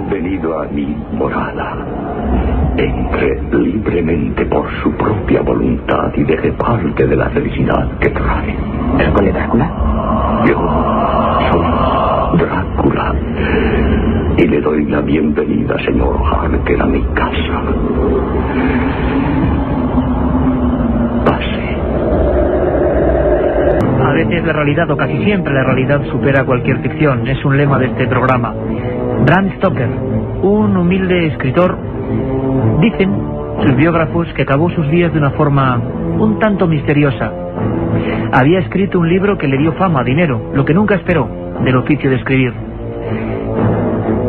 Bienvenido a mi morada. Entre libremente por su propia voluntad y deje parte de la felicidad que trae. ¿El conde Drácula? Yo soy Drácula. Y le doy la bienvenida, señor Harker, a mi casa. Pase. A veces la realidad, o casi siempre la realidad, supera cualquier ficción. Es un lema de este programa. Bram Stoker, un humilde escritor, dicen sus biógrafos que acabó sus días de una forma un tanto misteriosa. Había escrito un libro que le dio fama, dinero, lo que nunca esperó del oficio de escribir.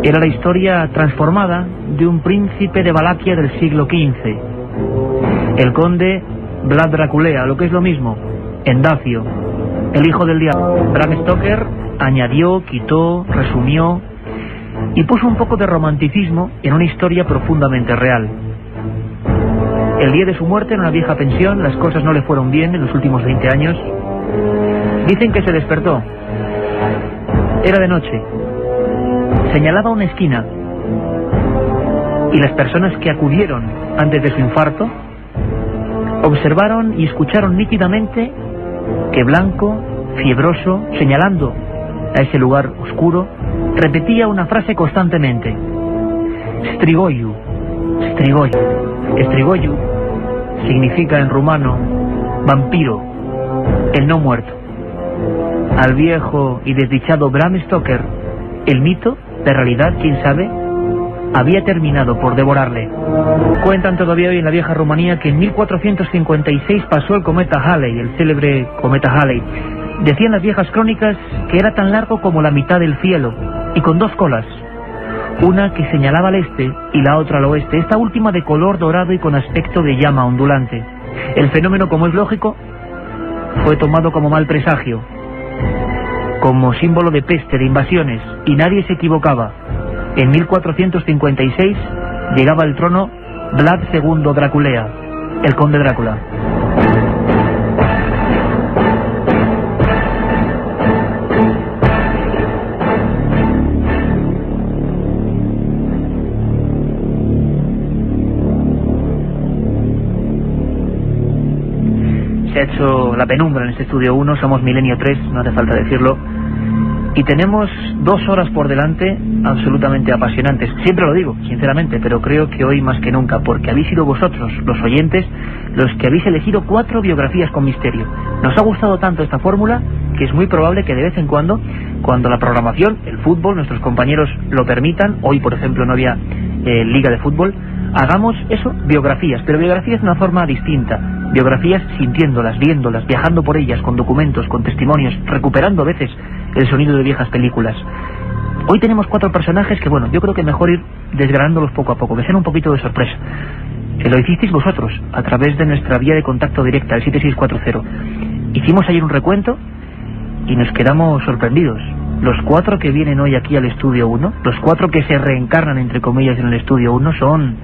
Era la historia transformada de un príncipe de Valaquia del siglo XV, el conde Vlad Draculea, lo que es lo mismo, Endacio, el hijo del diablo. Bram Stoker añadió, quitó, resumió y puso un poco de romanticismo en una historia profundamente real. El día de su muerte, en una vieja pensión, las cosas no le fueron bien en los últimos 20 años. Dicen que se despertó. Era de noche. Señalaba una esquina. Y las personas que acudieron antes de su infarto observaron y escucharon nítidamente que Blanco, fiebroso, señalando a ese lugar oscuro, repetía una frase constantemente: Strigoyu, Strigoyu. Strigoyu significa en rumano vampiro, el no muerto. Al viejo y desdichado Bram Stoker, el mito, de realidad, quién sabe, había terminado por devorarle. Cuentan todavía hoy en la vieja Rumanía que en 1456 pasó el cometa Halley, el célebre cometa Halley. Decían las viejas crónicas que era tan largo como la mitad del cielo y con dos colas, una que señalaba al este y la otra al oeste, esta última de color dorado y con aspecto de llama ondulante. El fenómeno, como es lógico, fue tomado como mal presagio, como símbolo de peste, de invasiones, y nadie se equivocaba. En 1456 llegaba al trono Vlad II Draculea, el conde Drácula. Se ha hecho la penumbra en este estudio 1, somos Milenio 3, no hace falta decirlo. Y tenemos 2 horas por delante absolutamente apasionantes. Siempre lo digo, sinceramente, pero creo que hoy más que nunca, porque habéis sido vosotros, los oyentes, los que habéis elegido 4 biografías con misterio. Nos ha gustado tanto esta fórmula que es muy probable que de vez en cuando la programación, el fútbol, nuestros compañeros lo permitan, hoy por ejemplo no había liga de fútbol, hagamos eso, biografías, pero biografías de una forma distinta. Biografías sintiéndolas, viéndolas, viajando por ellas, con documentos, con testimonios, recuperando a veces el sonido de viejas películas. Hoy tenemos 4 personajes que, bueno, yo creo que mejor ir desgranándolos poco a poco, que sean un poquito de sorpresa. Lo hicisteis vosotros, a través de nuestra vía de contacto directa, el 7640. Hicimos ayer un recuento y nos quedamos sorprendidos. Los 4 que vienen hoy aquí al Estudio 1, los 4 que se reencarnan, entre comillas, en el Estudio 1, son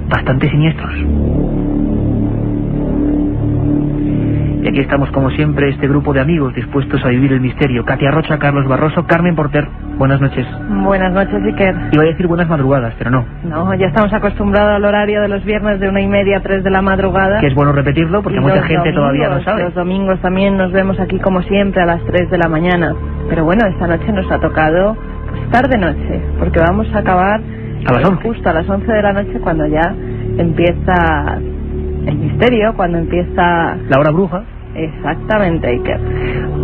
bastante siniestros. Y aquí estamos, como siempre, este grupo de amigos dispuestos a vivir el misterio. Katia Rocha, Carlos Barroso, Carmen Porter. Buenas noches. Buenas noches, Iker. Iba a decir buenas madrugadas, pero no. No, ya estamos acostumbrados al horario de los viernes de 1:30 a 3 de la madrugada. Que es bueno repetirlo porque mucha gente todavía no sabe. Los domingos también nos vemos aquí, como siempre, a las 3 de la mañana. Pero bueno, esta noche nos ha tocado pues tarde noche, porque vamos a acabar a las 11. Justo a las 11 de la noche, cuando ya empieza el misterio, cuando empieza la hora bruja. Exactamente, Iker.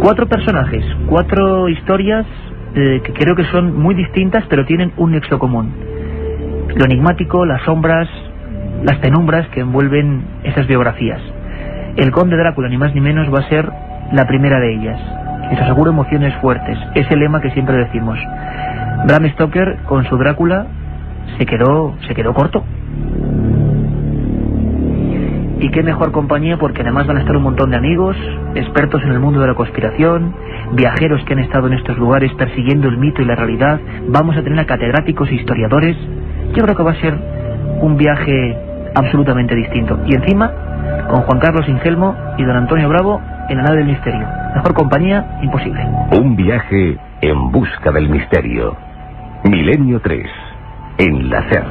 4 personajes, 4 historias que creo que son muy distintas, pero tienen un nexo común: lo enigmático, las sombras, las penumbras que envuelven esas biografías. El conde Drácula, ni más ni menos, va a ser la primera de ellas. Les aseguro emociones fuertes, ese lema que siempre decimos. Bram Stoker, con su Drácula, se quedó corto. Y qué mejor compañía, porque además van a estar un montón de amigos, expertos en el mundo de la conspiración, viajeros que han estado en estos lugares persiguiendo el mito y la realidad. Vamos a tener a catedráticos e historiadores. Yo creo que va a ser un viaje absolutamente distinto. Y encima, con Juan Carlos Ingelmo y don Antonio Bravo en la nave del misterio. Mejor compañía, imposible. Un viaje en busca del misterio. Milenio 3. en la SER.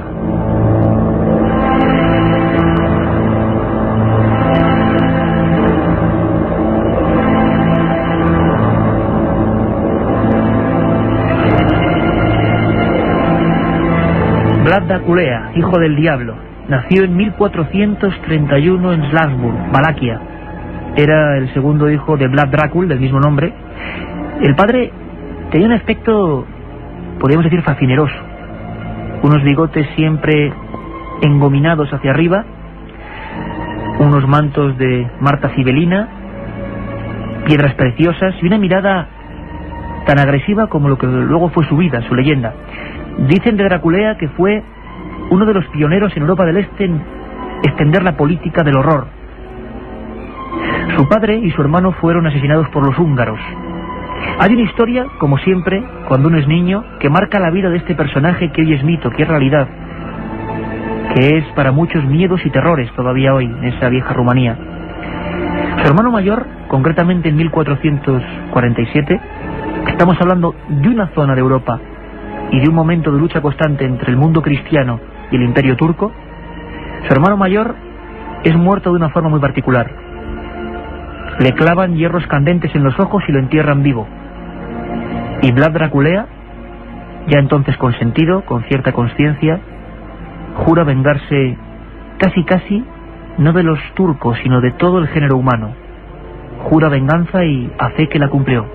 Vlad Draculea, hijo del diablo, nació en 1431 en Salzburg, Valaquia. Era el segundo hijo de Vlad Dracul, del mismo nombre. El padre tenía un aspecto, podríamos decir, fascineroso. Unos bigotes siempre engominados hacia arriba, unos mantos de Marta Cibelina, piedras preciosas y una mirada tan agresiva como lo que luego fue su vida, su leyenda. Dicen de Draculea que fue uno de los pioneros en Europa del Este en extender la política del horror. Su padre y su hermano fueron asesinados por los húngaros. Hay una historia, como siempre, cuando uno es niño, que marca la vida de este personaje que hoy es mito, que es realidad, que es para muchos miedos y terrores todavía hoy, en esa vieja Rumanía. Su hermano mayor, concretamente en 1447, estamos hablando de una zona de Europa y de un momento de lucha constante entre el mundo cristiano y el imperio turco, su hermano mayor es muerto de una forma muy particular. Le clavan hierros candentes en los ojos y lo entierran vivo. Y Vlad Draculea, ya entonces consentido, con cierta conciencia, jura vengarse casi, no de los turcos, sino de todo el género humano. Jura venganza y a fe que la cumplió.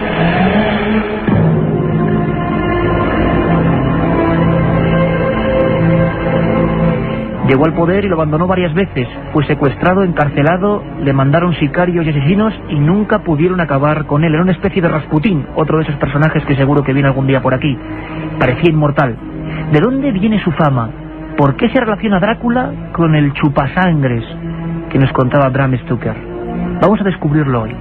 Llegó al poder y lo abandonó varias veces. Fue secuestrado, encarcelado, le mandaron sicarios y asesinos y nunca pudieron acabar con él. Era una especie de Rasputín, otro de esos personajes que seguro que viene algún día por aquí. Parecía inmortal. ¿De dónde viene su fama? ¿Por qué se relaciona Drácula con el chupasangres que nos contaba Bram Stoker? Vamos a descubrirlo hoy.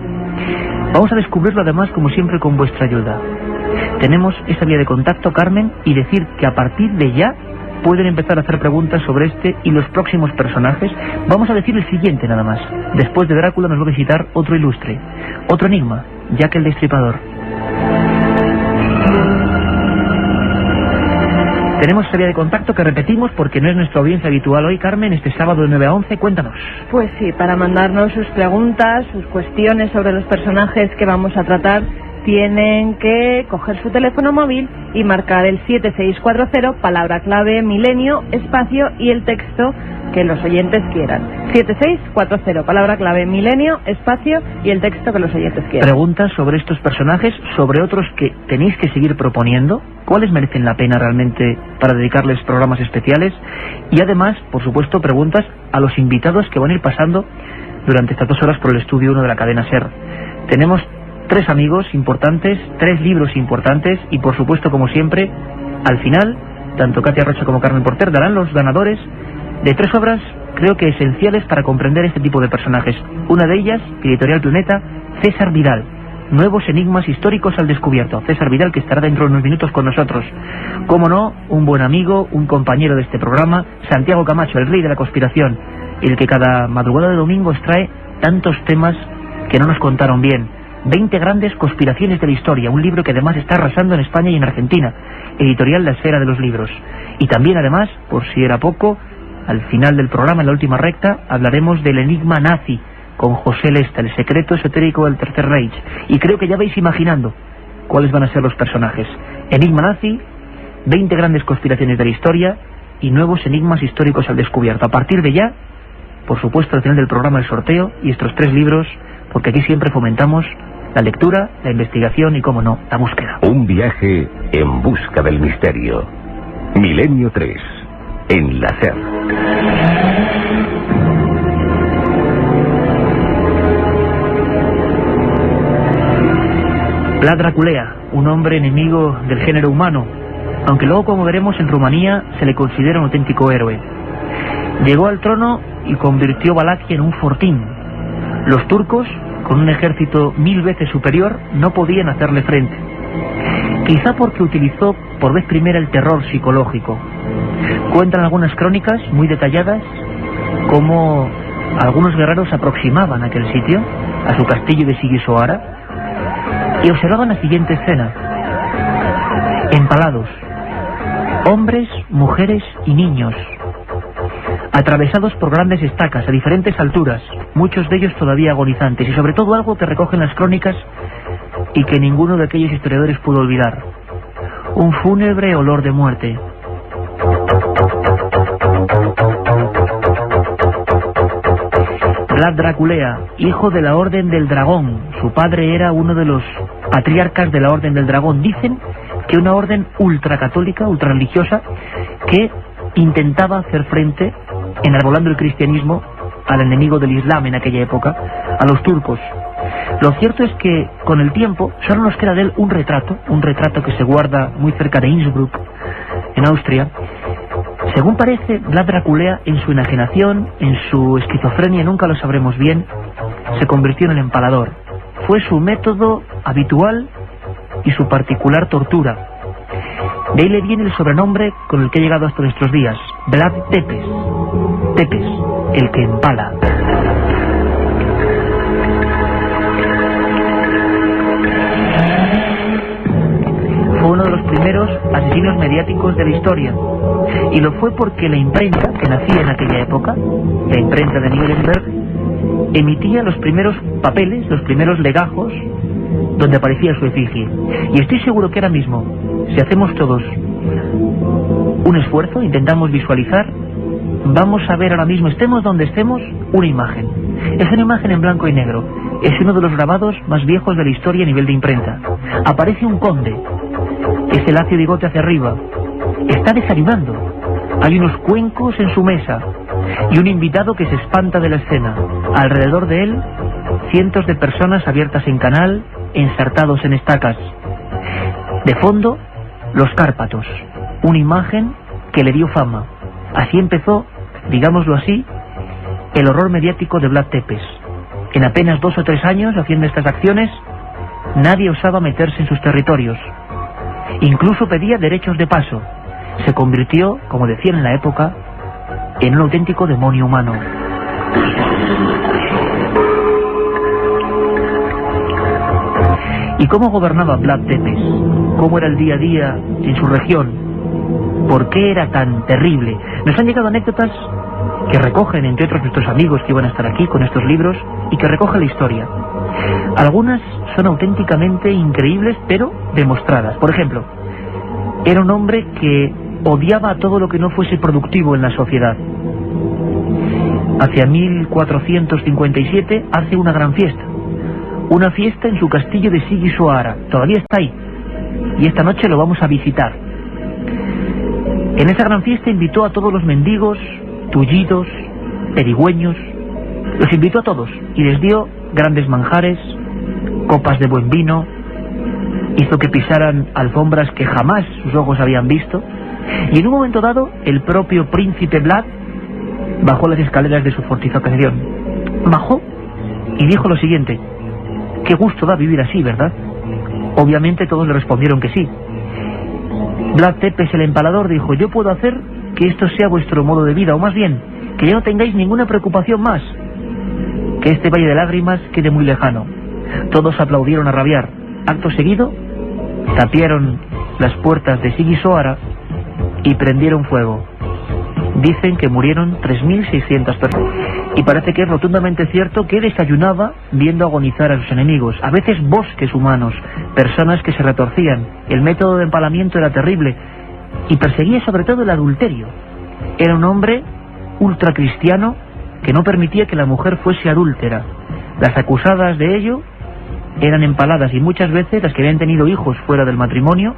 Vamos a descubrirlo además, como siempre, con vuestra ayuda. Tenemos esa vía de contacto, Carmen, y decir que a partir de ya pueden empezar a hacer preguntas sobre este y los próximos personajes. Vamos a decir el siguiente nada más. Después de Drácula nos va a visitar otro ilustre, otro enigma, Jack el Destripador. Tenemos esa vía de contacto que repetimos porque no es nuestra audiencia habitual hoy, Carmen, este sábado de 9 a 11, cuéntanos. Pues sí, para mandarnos sus preguntas, sus cuestiones sobre los personajes que vamos a tratar, tienen que coger su teléfono móvil y marcar el 7640, palabra clave milenio, espacio y el texto que los oyentes quieran. 7640, palabra clave milenio, espacio y el texto que los oyentes quieran. Preguntas sobre estos personajes, sobre otros que tenéis que seguir proponiendo, cuáles merecen la pena realmente para dedicarles programas especiales, y además, por supuesto, preguntas a los invitados que van a ir pasando durante estas 2 horas por el estudio 1 de la cadena SER. Tenemos 3 amigos importantes, 3 libros importantes y, por supuesto, como siempre, al final, tanto Katia Rocha como Carmen Porter darán los ganadores de 3 obras, creo que esenciales para comprender este tipo de personajes. Una de ellas, Editorial Planeta, César Vidal, Nuevos enigmas históricos al descubierto. César Vidal, que estará dentro de unos minutos con nosotros. Cómo no, un buen amigo, un compañero de este programa, Santiago Camacho, el rey de la conspiración, el que cada madrugada de domingo extrae tantos temas que no nos contaron bien. 20 grandes conspiraciones de la historia, un libro que además está arrasando en España y en Argentina, editorial La Esfera de los Libros. Y también además, por si era poco, al final del programa, en la última recta, hablaremos del enigma nazi, con José Lesta, el secreto esotérico del Tercer Reich. Y creo que ya vais imaginando cuáles van a ser los personajes. Enigma nazi, 20 grandes conspiraciones de la historia y nuevos enigmas históricos al descubierto. A partir de ya, por supuesto, al final del programa el sorteo y estos 3 libros, porque aquí siempre fomentamos la lectura, la investigación y, cómo no, la búsqueda. Un viaje en busca del misterio. Milenio 3, en la SER. Vlad Draculea, un hombre enemigo del género humano, aunque luego, como veremos, en Rumanía se le considera un auténtico héroe. Llegó al trono y convirtió Valaquia en un fortín. Los turcos, con un ejército 1000 veces superior, no podían hacerle frente. Quizá porque utilizó por vez primera el terror psicológico. Cuentan algunas crónicas muy detalladas cómo algunos guerreros se aproximaban a aquel sitio, a su castillo de Sigisoara, y observaban la siguiente escena. Empalados, Hombres, mujeres y niños, atravesados por grandes estacas a diferentes alturas, muchos de ellos todavía agonizantes, y sobre todo algo que recogen las crónicas y que ninguno de aquellos historiadores pudo olvidar: un fúnebre olor de muerte. Vlad Draculea, hijo de la Orden del Dragón. Su padre era uno de los patriarcas de la Orden del Dragón. Dicen que una orden ultracatólica, ultrarreligiosa, que intentaba hacer frente, enarbolando el cristianismo, al enemigo del Islam en aquella época, a los turcos. Lo cierto es que con el tiempo solo nos queda de él un retrato que se guarda muy cerca de Innsbruck, en Austria. Según parece, Vlad Draculea, en su enajenación, en su esquizofrenia, nunca lo sabremos bien, se convirtió en el empalador. Fue su método habitual y su particular tortura. De ahí le viene el sobrenombre con el que ha llegado hasta nuestros días: Vlad Tepes. Tepes, el que empala. Fue uno de los primeros asesinos mediáticos de la historia, y lo fue porque la imprenta que nacía en aquella época, la imprenta de Nuremberg, emitía los primeros papeles, los primeros legajos donde aparecía su efigie. Y estoy seguro que ahora mismo, si hacemos todos un esfuerzo, intentamos visualizar, vamos a ver ahora mismo, estemos donde estemos, una imagen. Es una imagen en blanco y negro. Es uno de los grabados más viejos de la historia a nivel de imprenta. Aparece un conde, ese lacio bigote hacia arriba, está desayunando. Hay unos cuencos en su mesa y un invitado que se espanta de la escena. Alrededor de él, cientos de personas abiertas en canal, ensartados en estacas. De fondo, los Cárpatos, una imagen que le dio fama. Así empezó, digámoslo así, el horror mediático de Vlad Tepes. En apenas 2 o 3 años, haciendo estas acciones, nadie osaba meterse en sus territorios. Incluso pedía derechos de paso. Se convirtió, como decían en la época, en un auténtico demonio humano. ¿Y cómo gobernaba Vlad Tepes? ¿Cómo era el día a día en su región? ¿Por qué era tan terrible? Nos han llegado anécdotas que recogen, entre otros, nuestros amigos que iban a estar aquí con estos libros, y que recogen la historia. Algunas son auténticamente increíbles, pero demostradas. Por ejemplo, era un hombre que odiaba a todo lo que no fuese productivo en la sociedad. Hacia 1457 hace una gran fiesta. Una fiesta en su castillo de Sigisoara. Todavía está ahí. Y esta noche lo vamos a visitar. En esa gran fiesta invitó a todos los mendigos, tullidos, pedigüeños. Los invitó a todos y les dio grandes manjares, copas de buen vino. Hizo que pisaran alfombras que jamás sus ojos habían visto. Y en un momento dado, el propio príncipe Vlad bajó las escaleras de su fortificación. Bajó y dijo lo siguiente: qué gusto da vivir así, ¿verdad? Obviamente todos le respondieron que sí. Vlad Tepes, el empalador, dijo: yo puedo hacer que esto sea vuestro modo de vida, o más bien, que ya no tengáis ninguna preocupación más, que este valle de lágrimas quede muy lejano. Todos aplaudieron a rabiar. Acto seguido, tapiaron las puertas de Sigisoara y prendieron fuego. Dicen que murieron 3.600 personas. Y parece que es rotundamente cierto que desayunaba viendo agonizar a sus enemigos. A veces bosques humanos, personas que se retorcían. El método de empalamiento era terrible. Y perseguía sobre todo el adulterio. Era un hombre ultracristiano que no permitía que la mujer fuese adúltera. Las acusadas de ello eran empaladas, y muchas veces las que habían tenido hijos fuera del matrimonio,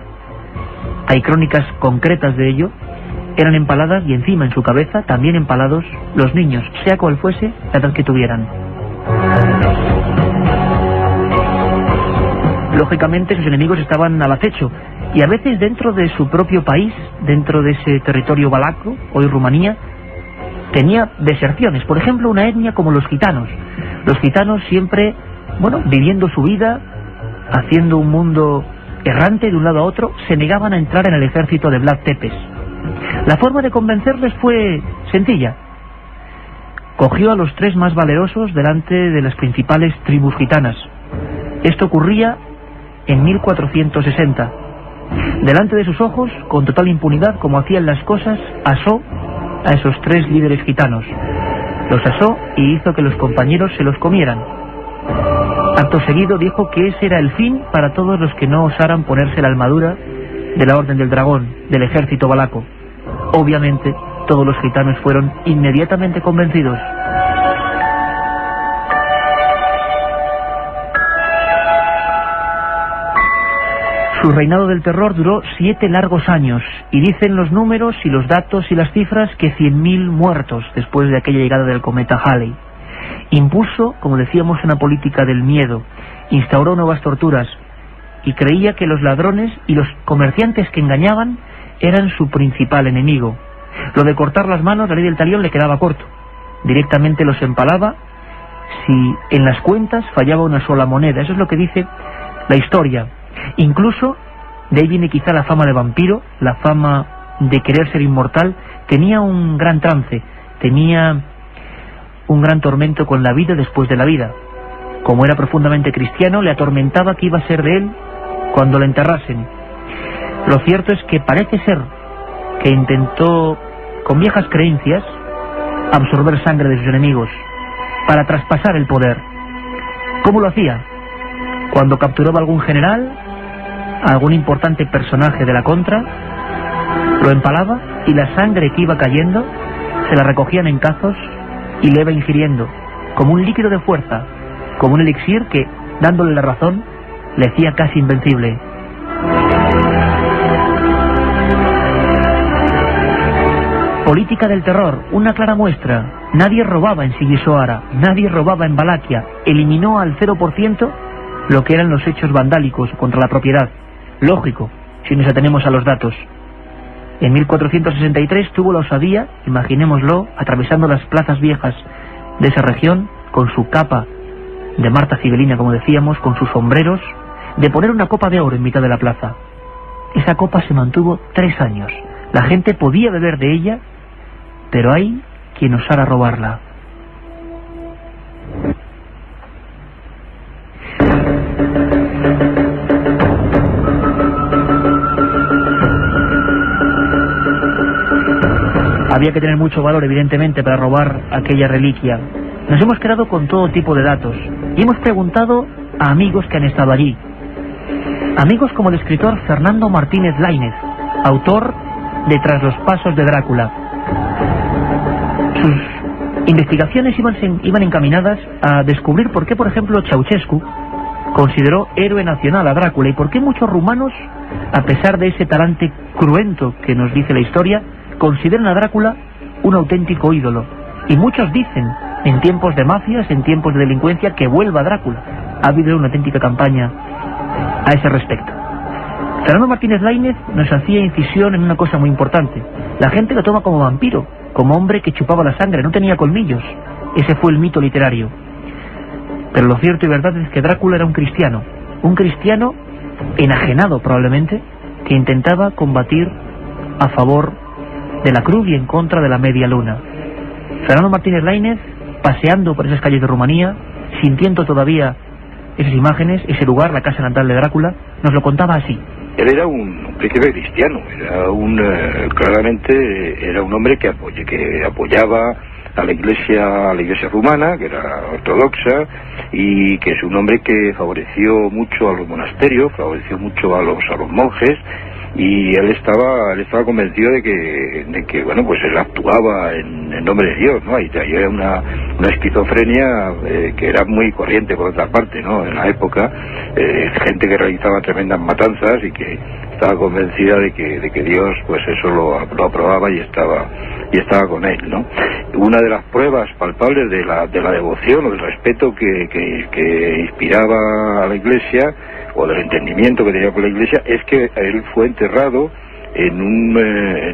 hay crónicas concretas de ello, eran empaladas, y encima en su cabeza también empalados los niños, sea cual fuese la edad que tuvieran. Lógicamente sus enemigos estaban al acecho, y a veces dentro de su propio país, dentro de ese territorio valaco, hoy Rumanía, tenía deserciones. Por ejemplo, una etnia como los gitanos. Los gitanos siempre, viviendo su vida, haciendo un mundo errante de un lado a otro, se negaban a entrar en el ejército de Vlad Tepes. La forma de convencerles fue sencilla. Cogió a los 3 más valerosos delante de las principales tribus gitanas. Esto ocurría en 1460. Delante de sus ojos, con total impunidad, como hacían las cosas, asó a esos 3 líderes gitanos. Los asó y hizo que los compañeros se los comieran. Acto seguido dijo que ese era el fin para todos los que no osaran ponerse la armadura de la Orden del Dragón, del ejército valaco. Obviamente, todos los gitanos fueron inmediatamente convencidos. Su reinado del terror duró 7 largos años, y dicen los números y los datos y las cifras que 100.000 muertos después de aquella llegada del cometa Halley. Impuso, como decíamos, una política del miedo, instauró nuevas torturas, y creía que los ladrones y los comerciantes que engañaban eran su principal enemigo. Lo de cortar las manos, la ley del talión le quedaba corto. Directamente los empalaba si en las cuentas fallaba una sola moneda. Eso es lo que dice la historia. Incluso, de ahí viene quizá la fama de vampiro, la fama de querer ser inmortal. Tenía un gran trance, tenía un gran tormento con la vida después de la vida. Como era profundamente cristiano, le atormentaba que iba a ser de él cuando lo enterrasen. Lo cierto es que parece ser que intentó, con viejas creencias, absorber sangre de sus enemigos para traspasar el poder. ¿Cómo lo hacía? Cuando capturaba a algún general, a algún importante personaje de la contra, lo empalaba y la sangre que iba cayendo se la recogían en cazos y le iba ingiriendo como un líquido de fuerza, como un elixir que, dándole la razón, le hacía casi invencible. Política del terror, una clara muestra. Nadie robaba en Sigisoara, nadie robaba en Valaquia. Eliminó al 0% lo que eran los hechos vandálicos contra la propiedad. Lógico, si nos atenemos a los datos. En 1463 tuvo la osadía, imaginémoslo, atravesando las plazas viejas de esa región, con su capa de Marta Cibelina, como decíamos, con sus sombreros, de poner una copa de oro en mitad de la plaza. Esa copa se mantuvo 3 años. La gente podía beber de ella, pero hay quien osara robarla. Había que tener mucho valor, evidentemente, para robar aquella reliquia. Nos hemos quedado con todo tipo de datos y hemos preguntado a amigos que han estado allí. Amigos como el escritor Fernando Martínez Laínez, autor de Tras los pasos de Drácula. Sus investigaciones iban encaminadas a descubrir por qué, por ejemplo, Ceausescu consideró héroe nacional a Drácula y por qué muchos rumanos, a pesar de ese talante cruento que nos dice la historia, consideran a Drácula un auténtico ídolo. Y muchos dicen, en tiempos de mafias, en tiempos de delincuencia, que vuelva Drácula. Ha habido una auténtica campaña a ese respecto. Fernando Martínez Laínez nos hacía incisión en una cosa muy importante. La gente lo toma como vampiro, como hombre que chupaba la sangre, no tenía colmillos. Ese fue el mito literario. Pero lo cierto y verdad es que Drácula era un cristiano enajenado probablemente, que intentaba combatir a favor de la cruz y en contra de la media luna. Fernando Martínez Laínez, paseando por esas calles de Rumanía, sintiendo todavía esas imágenes, ese lugar, la casa natal de Drácula, nos lo contaba así. Él era un príncipe cristiano, claramente era un hombre que apoyaba a la iglesia rumana, que era ortodoxa, y que es un hombre que favoreció mucho a los monasterios, favoreció mucho a los monjes, y él estaba convencido de que bueno, pues él actuaba en nombre de Dios, ¿no? Y había una esquizofrenia que era muy corriente por otra parte, ¿no? En la época, gente que realizaba tremendas matanzas y que estaba convencida de que Dios, pues eso lo aprobaba y estaba con él, ¿no? Una de las pruebas palpables de la devoción o del respeto que inspiraba a la Iglesia, o del entendimiento que tenía con la Iglesia, es que él fue enterrado en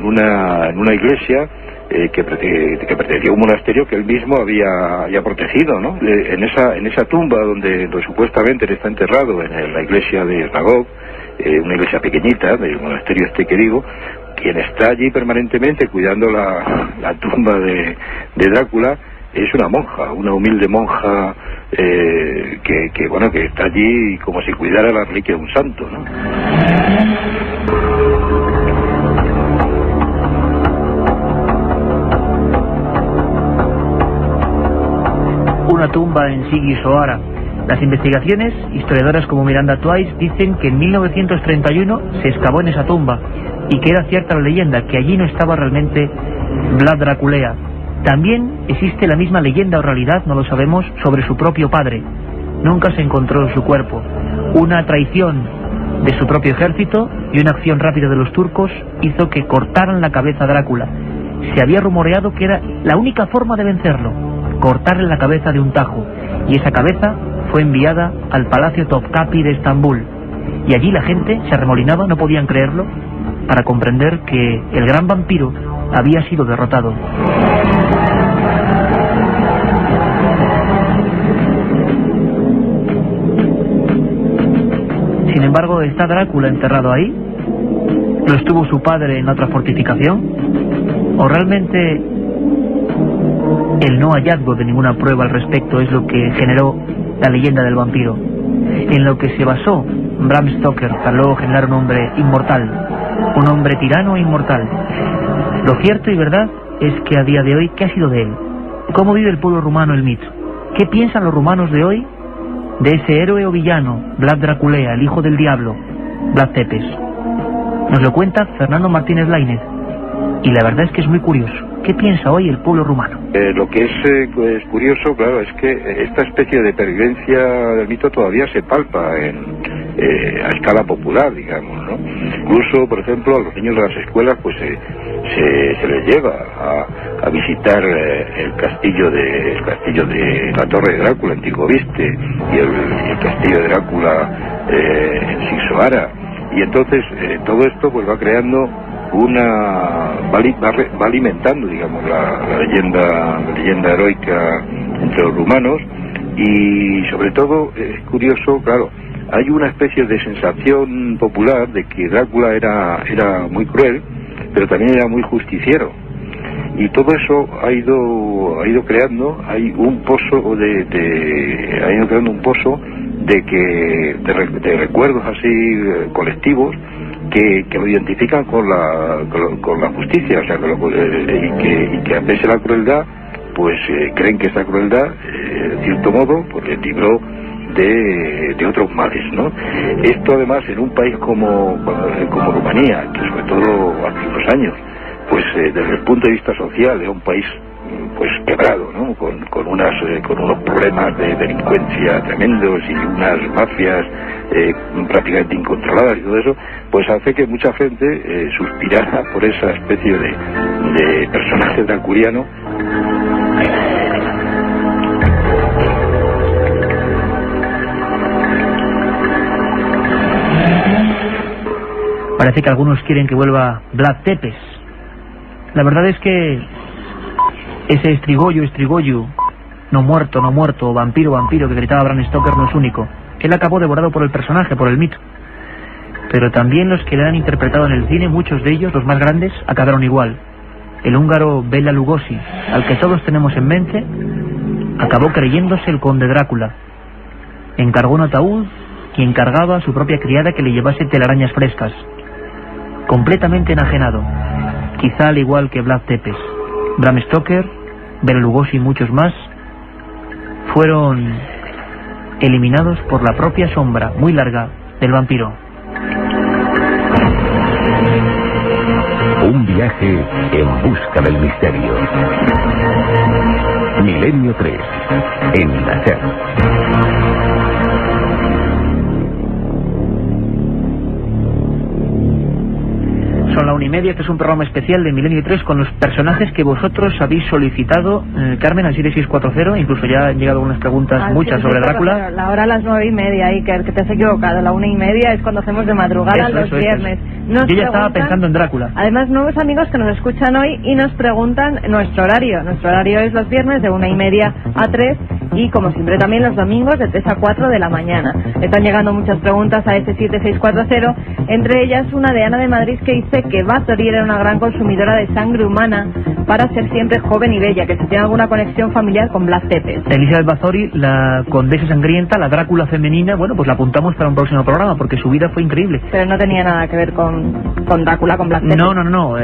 una iglesia que pertenecía a un monasterio que él mismo había protegido, ¿no? En esa tumba donde supuestamente él está enterrado, en la iglesia de Ragov, una iglesia pequeñita del monasterio que digo, quien está allí permanentemente cuidando la tumba de Drácula es una monja, una humilde monja que está allí como si cuidara la reliquia de un santo, ¿no? tumba en Sigisoara. Las investigaciones, historiadoras como Miranda Twice, dicen que en 1931 se excavó en esa tumba y que era cierta la leyenda, que allí no estaba realmente Vlad Draculea. También existe la misma leyenda o realidad, no lo sabemos, sobre su propio padre. Nunca se encontró su cuerpo. Una traición de su propio ejército y una acción rápida de los turcos hizo que cortaran la cabeza a Drácula. Se había rumoreado que era la única forma de vencerlo, cortarle la cabeza de un tajo, y esa cabeza fue enviada al Palacio Topkapi de Estambul, y allí la gente se arremolinaba, no podían creerlo, para comprender que el gran vampiro había sido derrotado. Sin embargo, ¿está Drácula enterrado ahí? ¿Lo estuvo su padre en otra fortificación? ¿O realmente el no hallazgo de ninguna prueba al respecto es lo que generó la leyenda del vampiro, en lo que se basó Bram Stoker para luego generar un hombre inmortal, un hombre tirano e inmortal? Lo cierto y verdad es que a día de hoy, ¿qué ha sido de él? ¿Cómo vive el pueblo rumano el mito? ¿Qué piensan los rumanos de hoy de ese héroe o villano, Vlad Draculea, el hijo del diablo, Vlad Tepes? Nos lo cuenta Fernando Martínez Lainez, y la verdad es que es muy curioso. ¿Qué piensa hoy el pueblo rumano? Lo que es curioso, claro, es que esta especie de pervivencia del mito todavía se palpa a escala popular, digamos, ¿no? Incluso, por ejemplo, a los niños de las escuelas pues se les lleva a visitar el castillo de la Torre de Drácula en Tigoviste y el castillo de Drácula en Sigisoara, y entonces todo esto pues va creando va alimentando, digamos, la leyenda heroica entre los rumanos. Y sobre todo es curioso, claro, hay una especie de sensación popular de que Drácula era muy cruel, pero también era muy justiciero, y todo eso ha ido creando un pozo de recuerdos así colectivos que lo identifican con la justicia, o sea, y que a pesar de la crueldad, pues creen que esa crueldad, de cierto modo, pues les libró de otros males, ¿no? Esto además en un país como Rumanía, que sobre todo hace unos años, pues desde el punto de vista social era un país pues quebrado, ¿no? Con unos problemas de delincuencia tremendos y unas mafias prácticamente incontroladas y todo eso, pues hace que mucha gente suspirara por esa especie de personaje draculiano. Parece que algunos quieren que vuelva Vlad Tepes. La verdad es que ese Estrigoyu, no muerto, o vampiro, que gritaba Bram Stoker no es único. Él acabó devorado por el personaje, por el mito. Pero también los que le han interpretado en el cine, muchos de ellos, los más grandes, acabaron igual. El húngaro Bela Lugosi, al que todos tenemos en mente, acabó creyéndose el conde Drácula. Encargó un ataúd y encargaba a su propia criada que le llevase telarañas frescas. Completamente enajenado, quizá al igual que Vlad Tepes. Bram Stoker, Bela Lugosi y muchos más fueron eliminados por la propia sombra muy larga del vampiro. Un viaje en busca del misterio. Milenio 3, en la SER. Son la 1:30, este es un programa especial de Milenio 3 con los personajes que vosotros habéis solicitado, Carmen, al 7640, incluso ya han llegado algunas preguntas, muchas sobre Drácula. La hora a las 9:30, Iker, que te has equivocado, la 1:30 es cuando hacemos de madrugada los viernes. Yo ya estaba pensando en Drácula. Además, nuevos amigos que nos escuchan hoy y nos preguntan nuestro horario. Nuestro horario es los viernes de 1:30 a 3 y como siempre también los domingos de 3 a 4 de la mañana. Están llegando muchas preguntas a este 7640, entre ellas una de Ana de Madrid que dice que Bathory era una gran consumidora de sangre humana para ser siempre joven y bella, que si tiene alguna conexión familiar con Vlad Tepes. Elizabeth Bathory, la condesa sangrienta, la Drácula femenina, bueno, pues la apuntamos para un próximo programa porque su vida fue increíble. Pero no tenía nada que ver con Drácula, con Vlad Tepes. No,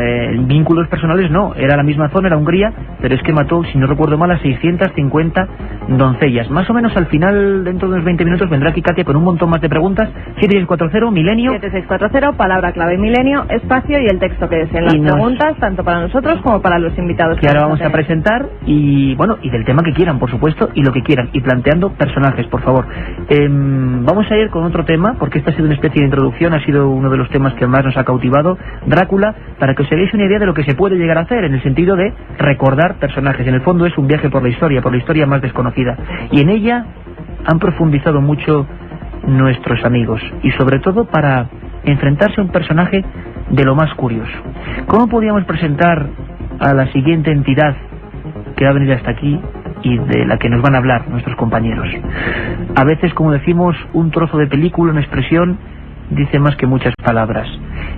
vínculos personales no, era la misma zona, era Hungría, pero es que mató, si no recuerdo mal, a 650 doncellas. Más o menos al final, dentro de unos 20 minutos, vendrá aquí Katia con un montón más de preguntas. 7640, Milenio. 7640, palabra clave Milenio, espacio y el texto que deseen las preguntas, tanto para nosotros como para los invitados. Que ahora vamos a presentar y, bueno, y del tema que quieran, por supuesto, y lo que quieran, y planteando personajes, por favor. Vamos a ir con otro tema, porque esta ha sido una especie de introducción, ha sido uno de los temas que más nos ha cautivado, Drácula, para que os hagáis una idea de lo que se puede llegar a hacer, en el sentido de recordar personajes. En el fondo es un viaje por la historia más desconocida. Y en ella han profundizado mucho nuestros amigos, y sobre todo para enfrentarse a un personaje de lo más curioso. ¿Cómo podíamos presentar a la siguiente entidad que va a venir hasta aquí y de la que nos van a hablar nuestros compañeros? A veces, como decimos, un trozo de película, una expresión, dice más que muchas palabras.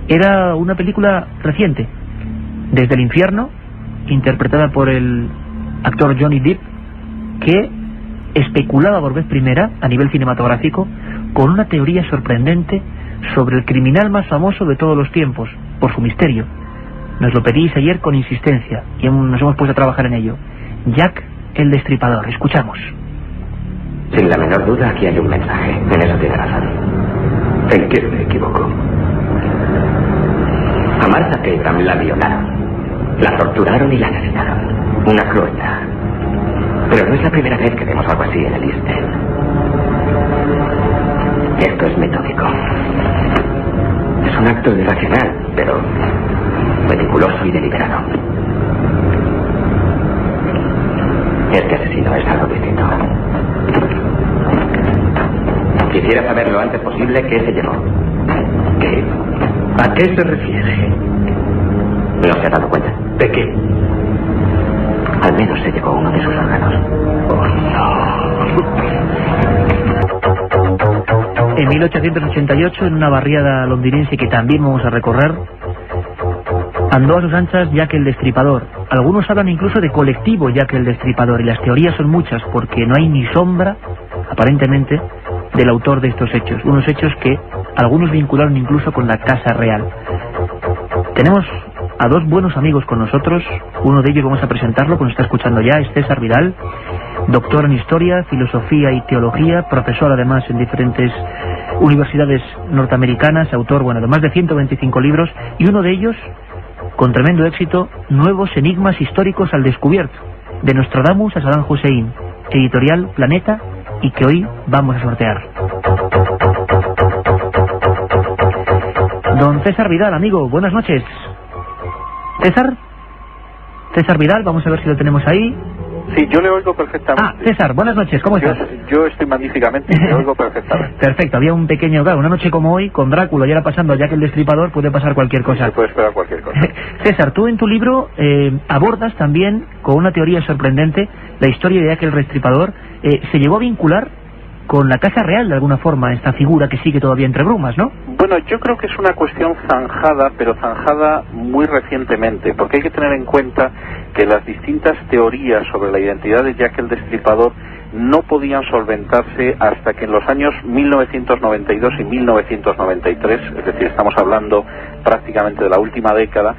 Era una película reciente, Desde el infierno, interpretada por el actor Johnny Depp, que especulaba por vez primera, a nivel cinematográfico, con una teoría sorprendente sobre el criminal más famoso de todos los tiempos, por su misterio. Nos lo pedís ayer con insistencia y nos hemos puesto a trabajar en ello. Jack el Destripador. Escuchamos. Sin la menor duda, aquí hay un mensaje. En eso tiene razón. ¿En qué me equivoco? A Martha Abraham la violaron, la torturaron y la asesinaron. Una crueldad. Pero no es la primera vez que vemos algo así en el East End. Esto es metódico. Es un acto irracional, pero meticuloso y deliberado. Este asesino es algo distinto. Quisiera saber lo antes posible qué se llevó. ¿Qué? ¿A qué se refiere? ¿No se ha dado cuenta? ¿De qué? Al menos se llevó uno de sus órganos. Oh, no. En 1888, en una barriada londinense que también vamos a recorrer, andó a sus anchas Jack el Destripador. Algunos hablan incluso de colectivo Jack el Destripador, y las teorías son muchas, porque no hay ni sombra, aparentemente, del autor de estos hechos. Unos hechos que algunos vincularon incluso con la Casa Real. Tenemos a dos buenos amigos con nosotros. Uno de ellos vamos a presentarlo, que nos está escuchando ya, es César Vidal, doctor en Historia, Filosofía y Teología, profesor además en diferentes universidades norteamericanas, autor, bueno, de más de 125 libros, y uno de ellos, con tremendo éxito, Nuevos enigmas históricos al descubierto, de Nostradamus a Saddam Hussein, editorial Planeta, y que hoy vamos a sortear. Don César Vidal, amigo, buenas noches. César Vidal, vamos a ver si lo tenemos ahí. Sí, yo le oigo perfectamente. Ah, César, buenas noches, ¿cómo estás? Yo estoy magníficamente, le oigo perfectamente. Perfecto, había un pequeño, claro, una noche como hoy, con Drácula y ahora pasando a Jack el Destripador, puede pasar cualquier cosa. Se puede esperar cualquier cosa. César, tú en tu libro abordas también, con una teoría sorprendente, la historia de Jack el Destripador. Se llegó a vincular con la Casa Real de alguna forma, esta figura que sigue todavía entre brumas, ¿no? Bueno, yo creo que es una cuestión zanjada, pero zanjada muy recientemente, porque hay que tener en cuenta que las distintas teorías sobre la identidad de Jack el Destripador no podían solventarse hasta que en los años 1992 y 1993, es decir, estamos hablando prácticamente de la última década.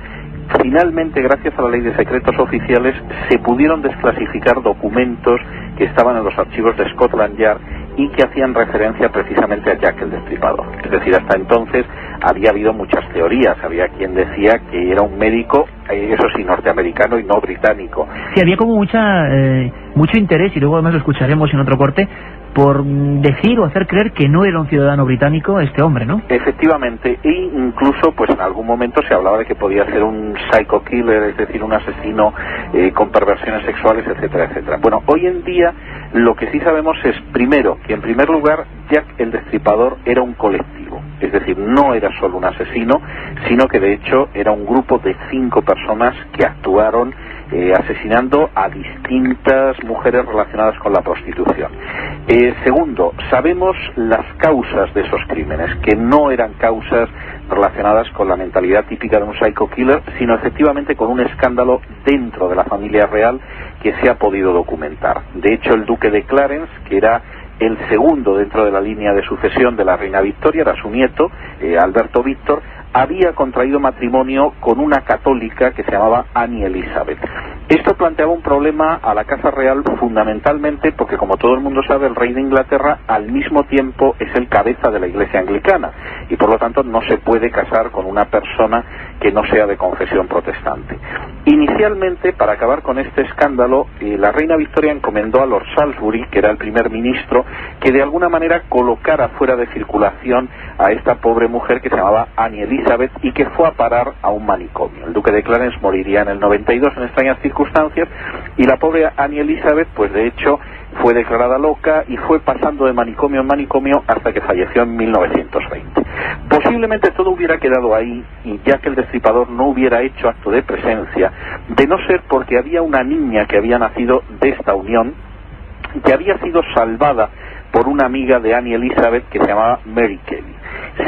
Finalmente, gracias a la ley de secretos oficiales, se pudieron desclasificar documentos que estaban en los archivos de Scotland Yard y que hacían referencia precisamente a Jack el Destripador. Es decir, hasta entonces había habido muchas teorías. Había quien decía que era un médico, eso sí, norteamericano y no británico. Sí, había como mucho interés, y luego además lo escucharemos en otro corte, por decir o hacer creer que no era un ciudadano británico este hombre, ¿no? Efectivamente, e incluso pues en algún momento se hablaba de que podía ser un psycho killer, es decir, un asesino con perversiones sexuales, etcétera, etcétera. Bueno, hoy en día lo que sí sabemos es, primero, que en primer lugar Jack el Destripador era un colectivo, es decir, no era solo un asesino, sino que de hecho era un grupo de 5 personas que actuaron asesinando a distintas mujeres relacionadas con la prostitución. Segundo, sabemos las causas de esos crímenes, que no eran causas relacionadas con la mentalidad típica de un psycho killer, sino efectivamente con un escándalo dentro de la familia real que se ha podido documentar. De hecho, el duque de Clarence, que era el segundo dentro de la línea de sucesión de la reina Victoria, era su nieto, Alberto Víctor, había contraído matrimonio con una católica que se llamaba Annie Elizabeth. Esto planteaba un problema a la Casa Real fundamentalmente porque, como todo el mundo sabe, el rey de Inglaterra al mismo tiempo es el cabeza de la Iglesia anglicana y por lo tanto no se puede casar con una persona que no sea de confesión protestante. Inicialmente, para acabar con este escándalo, la reina Victoria encomendó a Lord Salisbury, que era el primer ministro, que de alguna manera colocara fuera de circulación a esta pobre mujer que se llamaba Annie Elizabeth y que fue a parar a un manicomio. El duque de Clarence moriría en el 92 en extrañas circunstancias y la pobre Annie Elizabeth, pues de hecho, fue declarada loca y fue pasando de manicomio en manicomio hasta que falleció en 1920. Posiblemente todo hubiera quedado ahí y Jack el Destripador no hubiera hecho acto de presencia, de no ser porque había una niña que había nacido de esta unión, que había sido salvada por una amiga de Annie Elizabeth que se llamaba Mary Kelly.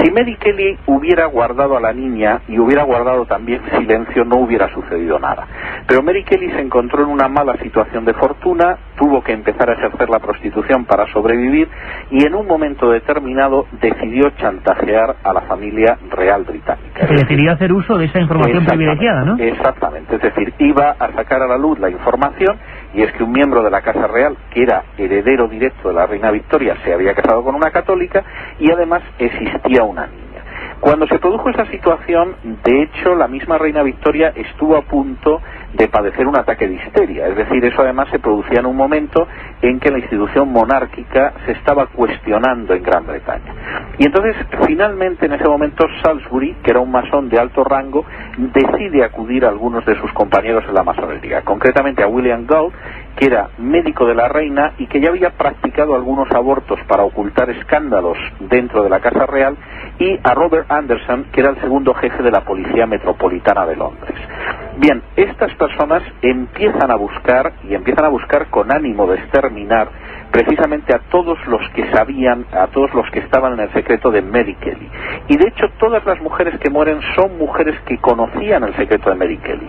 Si Mary Kelly hubiera guardado a la niña y hubiera guardado también silencio, no hubiera sucedido nada. Pero Mary Kelly se encontró en una mala situación de fortuna, tuvo que empezar a ejercer la prostitución para sobrevivir y en un momento determinado decidió chantajear a la familia real británica. Se decidió hacer uso de esa información privilegiada, ¿no? Exactamente, es decir, iba a sacar a la luz la información, y es que un miembro de la Casa Real, que era heredero directo de la reina Victoria, se había casado con una católica y además existía una niña. Cuando se produjo esa situación, de hecho, la misma reina Victoria estuvo a punto de padecer un ataque de histeria. Es decir, eso además se producía en un momento en que la institución monárquica se estaba cuestionando en Gran Bretaña. Y entonces, finalmente, en ese momento, Salisbury, que era un masón de alto rango, decide acudir a algunos de sus compañeros en la masonería, concretamente a William Gould, que era médico de la reina y que ya había practicado algunos abortos para ocultar escándalos dentro de la Casa Real, y a Robert Anderson, que era el segundo jefe de la Policía Metropolitana de Londres. Bien, estas personas empiezan a buscar con ánimo de exterminar precisamente a todos los que sabían, a todos los que estaban en el secreto de Mary Kelly. Y de hecho todas las mujeres que mueren son mujeres que conocían el secreto de Mary Kelly.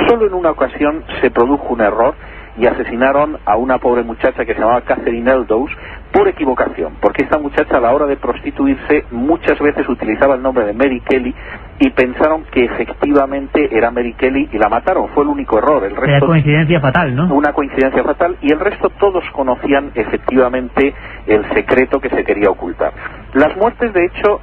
Solo en una ocasión se produjo un error y asesinaron a una pobre muchacha que se llamaba Catherine Eldowes por equivocación, porque esta muchacha a la hora de prostituirse muchas veces utilizaba el nombre de Mary Kelly y pensaron que efectivamente era Mary Kelly y la mataron. Fue el único error. El resto, era coincidencia fatal, ¿no? Una coincidencia fatal, y el resto todos conocían efectivamente el secreto que se quería ocultar. Las muertes, de hecho,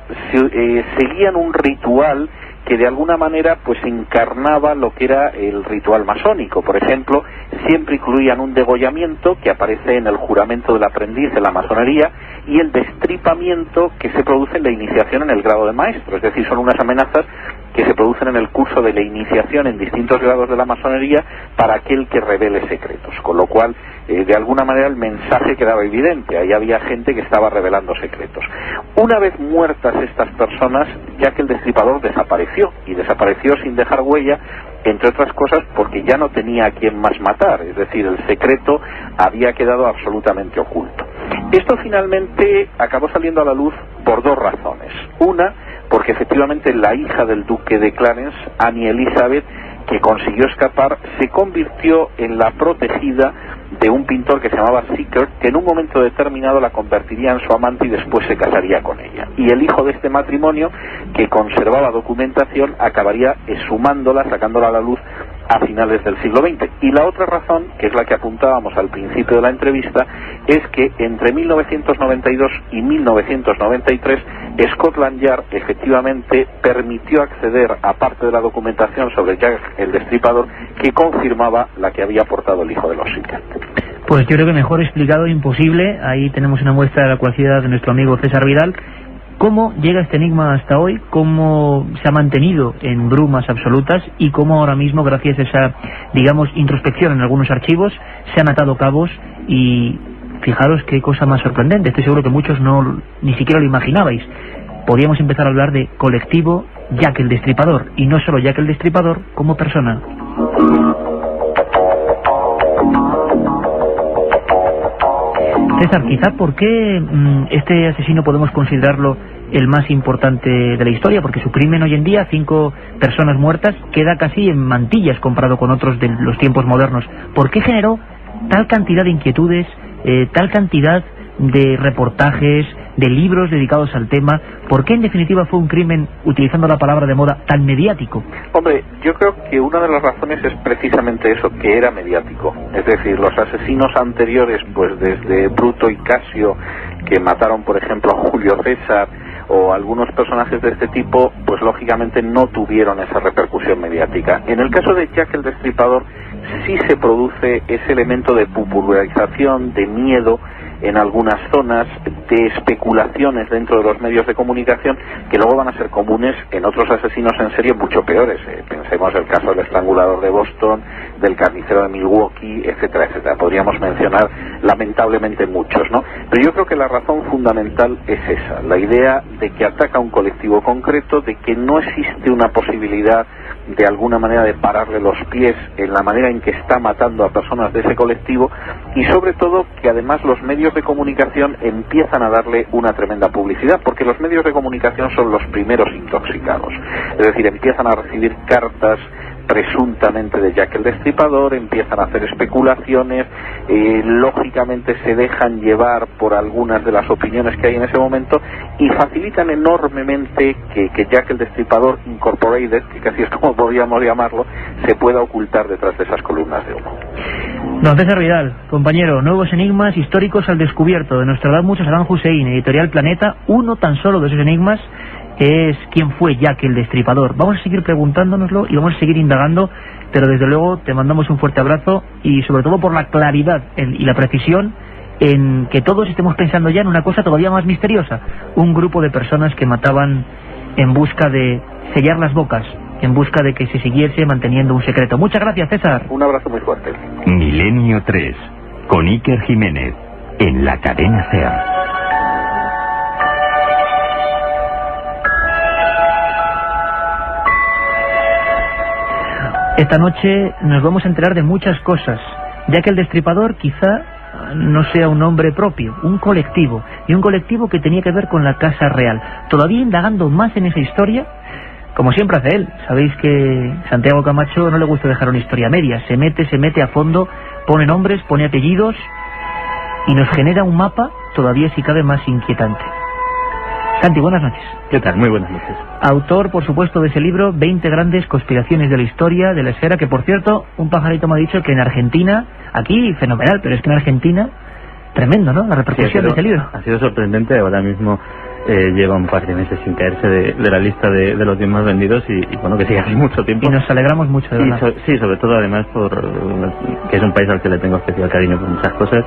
seguían un ritual que de alguna manera pues encarnaba lo que era el ritual masónico. Por ejemplo, siempre incluían un degollamiento que aparece en el juramento del aprendiz de la masonería y el destripamiento que se produce en la iniciación en el grado de maestro. Es decir, son unas amenazas que se producen en el curso de la iniciación en distintos grados de la masonería para aquel que revele secretos, con lo cual de alguna manera el mensaje quedaba evidente. Ahí había gente que estaba revelando secretos. Una vez muertas estas personas, Jack el Destripador desapareció, y desapareció sin dejar huella, entre otras cosas porque ya no tenía a quién más matar. Es decir, el secreto había quedado absolutamente oculto. Esto finalmente acabó saliendo a la luz por dos razones. Una, porque efectivamente la hija del duque de Clarence, Annie Elizabeth, que consiguió escapar, se convirtió en la protegida de un pintor que se llamaba Sickert, que en un momento determinado la convertiría en su amante y después se casaría con ella. Y el hijo de este matrimonio, que conservaba documentación, acabaría exhumándola, sacándola a la luz a finales del siglo XX. Y la otra razón, que es la que apuntábamos al principio de la entrevista, es que entre 1992 y 1993 Scotland Yard efectivamente permitió acceder a parte de la documentación sobre Jack el Destripador que confirmaba la que había aportado el hijo de los Sickert. Pues yo creo que mejor explicado imposible. Ahí tenemos una muestra de la cualidad de nuestro amigo César Vidal. ¿Cómo llega este enigma hasta hoy? ¿Cómo se ha mantenido en brumas absolutas? Y cómo ahora mismo, gracias a esa, digamos, introspección en algunos archivos, se han atado cabos. Y fijaros qué cosa más sorprendente. Estoy seguro que muchos ni siquiera lo imaginabais. Podríamos empezar a hablar de colectivo Jack el Destripador. Y no solo Jack el Destripador, como persona. César, quizá ¿por qué este asesino podemos considerarlo el más importante de la historia? Porque su crimen hoy en día, 5 personas muertas, queda casi en mantillas comparado con otros de los tiempos modernos. ¿Por qué generó tal cantidad de inquietudes, tal cantidad de reportajes, de libros dedicados al tema. ¿Por qué en definitiva fue un crimen, utilizando la palabra de moda, tan mediático? Hombre, yo creo que una de las razones es precisamente eso, que era mediático. Es decir, los asesinos anteriores, pues desde Bruto y Casio, que mataron por ejemplo a Julio César, o algunos personajes de este tipo, pues lógicamente no tuvieron esa repercusión mediática. En el caso de Jack el Destripador sí se produce ese elemento de popularización, de miedo en algunas zonas, de especulaciones dentro de los medios de comunicación que luego van a ser comunes en otros asesinos en serie mucho peores. Pensemos el caso del estrangulador de Boston, del carnicero de Milwaukee, etcétera, etcétera. Podríamos mencionar lamentablemente muchos, ¿no? Pero yo creo que la razón fundamental es esa, la idea de que ataca a un colectivo concreto, de que no existe una posibilidad de alguna manera de pararle los pies en la manera en que está matando a personas de ese colectivo, y sobre todo que además los medios de comunicación empiezan a darle una tremenda publicidad, porque los medios de comunicación son los primeros intoxicados. Es decir, empiezan a recibir cartas presuntamente de Jack el Destripador, empiezan a hacer especulaciones, lógicamente se dejan llevar por algunas de las opiniones que hay en ese momento y facilitan enormemente que Jack el Destripador Incorporated, que casi es como podríamos llamarlo, se pueda ocultar detrás de esas columnas de humo. Don César Vidal, compañero, nuevos enigmas históricos al descubierto de Nostradamus Saddam Hussein, Editorial Planeta. Uno tan solo de esos enigmas es quién fue Jack el Destripador. Vamos a seguir preguntándonoslo y vamos a seguir indagando, pero desde luego te mandamos un fuerte abrazo y sobre todo por la claridad y la precisión en que todos estemos pensando ya en una cosa todavía más misteriosa, un grupo de personas que mataban en busca de sellar las bocas, en busca de que se siguiese manteniendo un secreto. Muchas gracias, César. Un abrazo muy fuerte. Milenio 3, con Iker Jiménez, en la cadena SER. Esta noche nos vamos a enterar de muchas cosas, ya que el Destripador quizá no sea un nombre propio, un colectivo, y un colectivo que tenía que ver con la Casa Real. Todavía indagando más en esa historia, como siempre hace él. Sabéis que Santiago Camacho no le gusta dejar una historia media, se mete a fondo, pone nombres, pone apellidos y nos genera un mapa todavía si cabe más inquietante. Santi, buenas noches. ¿Qué tal? Muy buenas noches. Autor, por supuesto, de ese libro, 20 grandes conspiraciones de la historia, de la esfera, que por cierto, un pajarito me ha dicho que en Argentina, aquí fenomenal, pero es que en Argentina, tremendo, ¿no? La repercusión de ese libro. Ha sido sorprendente, ahora mismo lleva un par de meses sin caerse de la lista de los 10 más vendidos y bueno, que sigue así mucho tiempo. Y nos alegramos mucho, de verdad. Sí, sobre todo además por que es un país al que le tengo especial cariño por muchas cosas.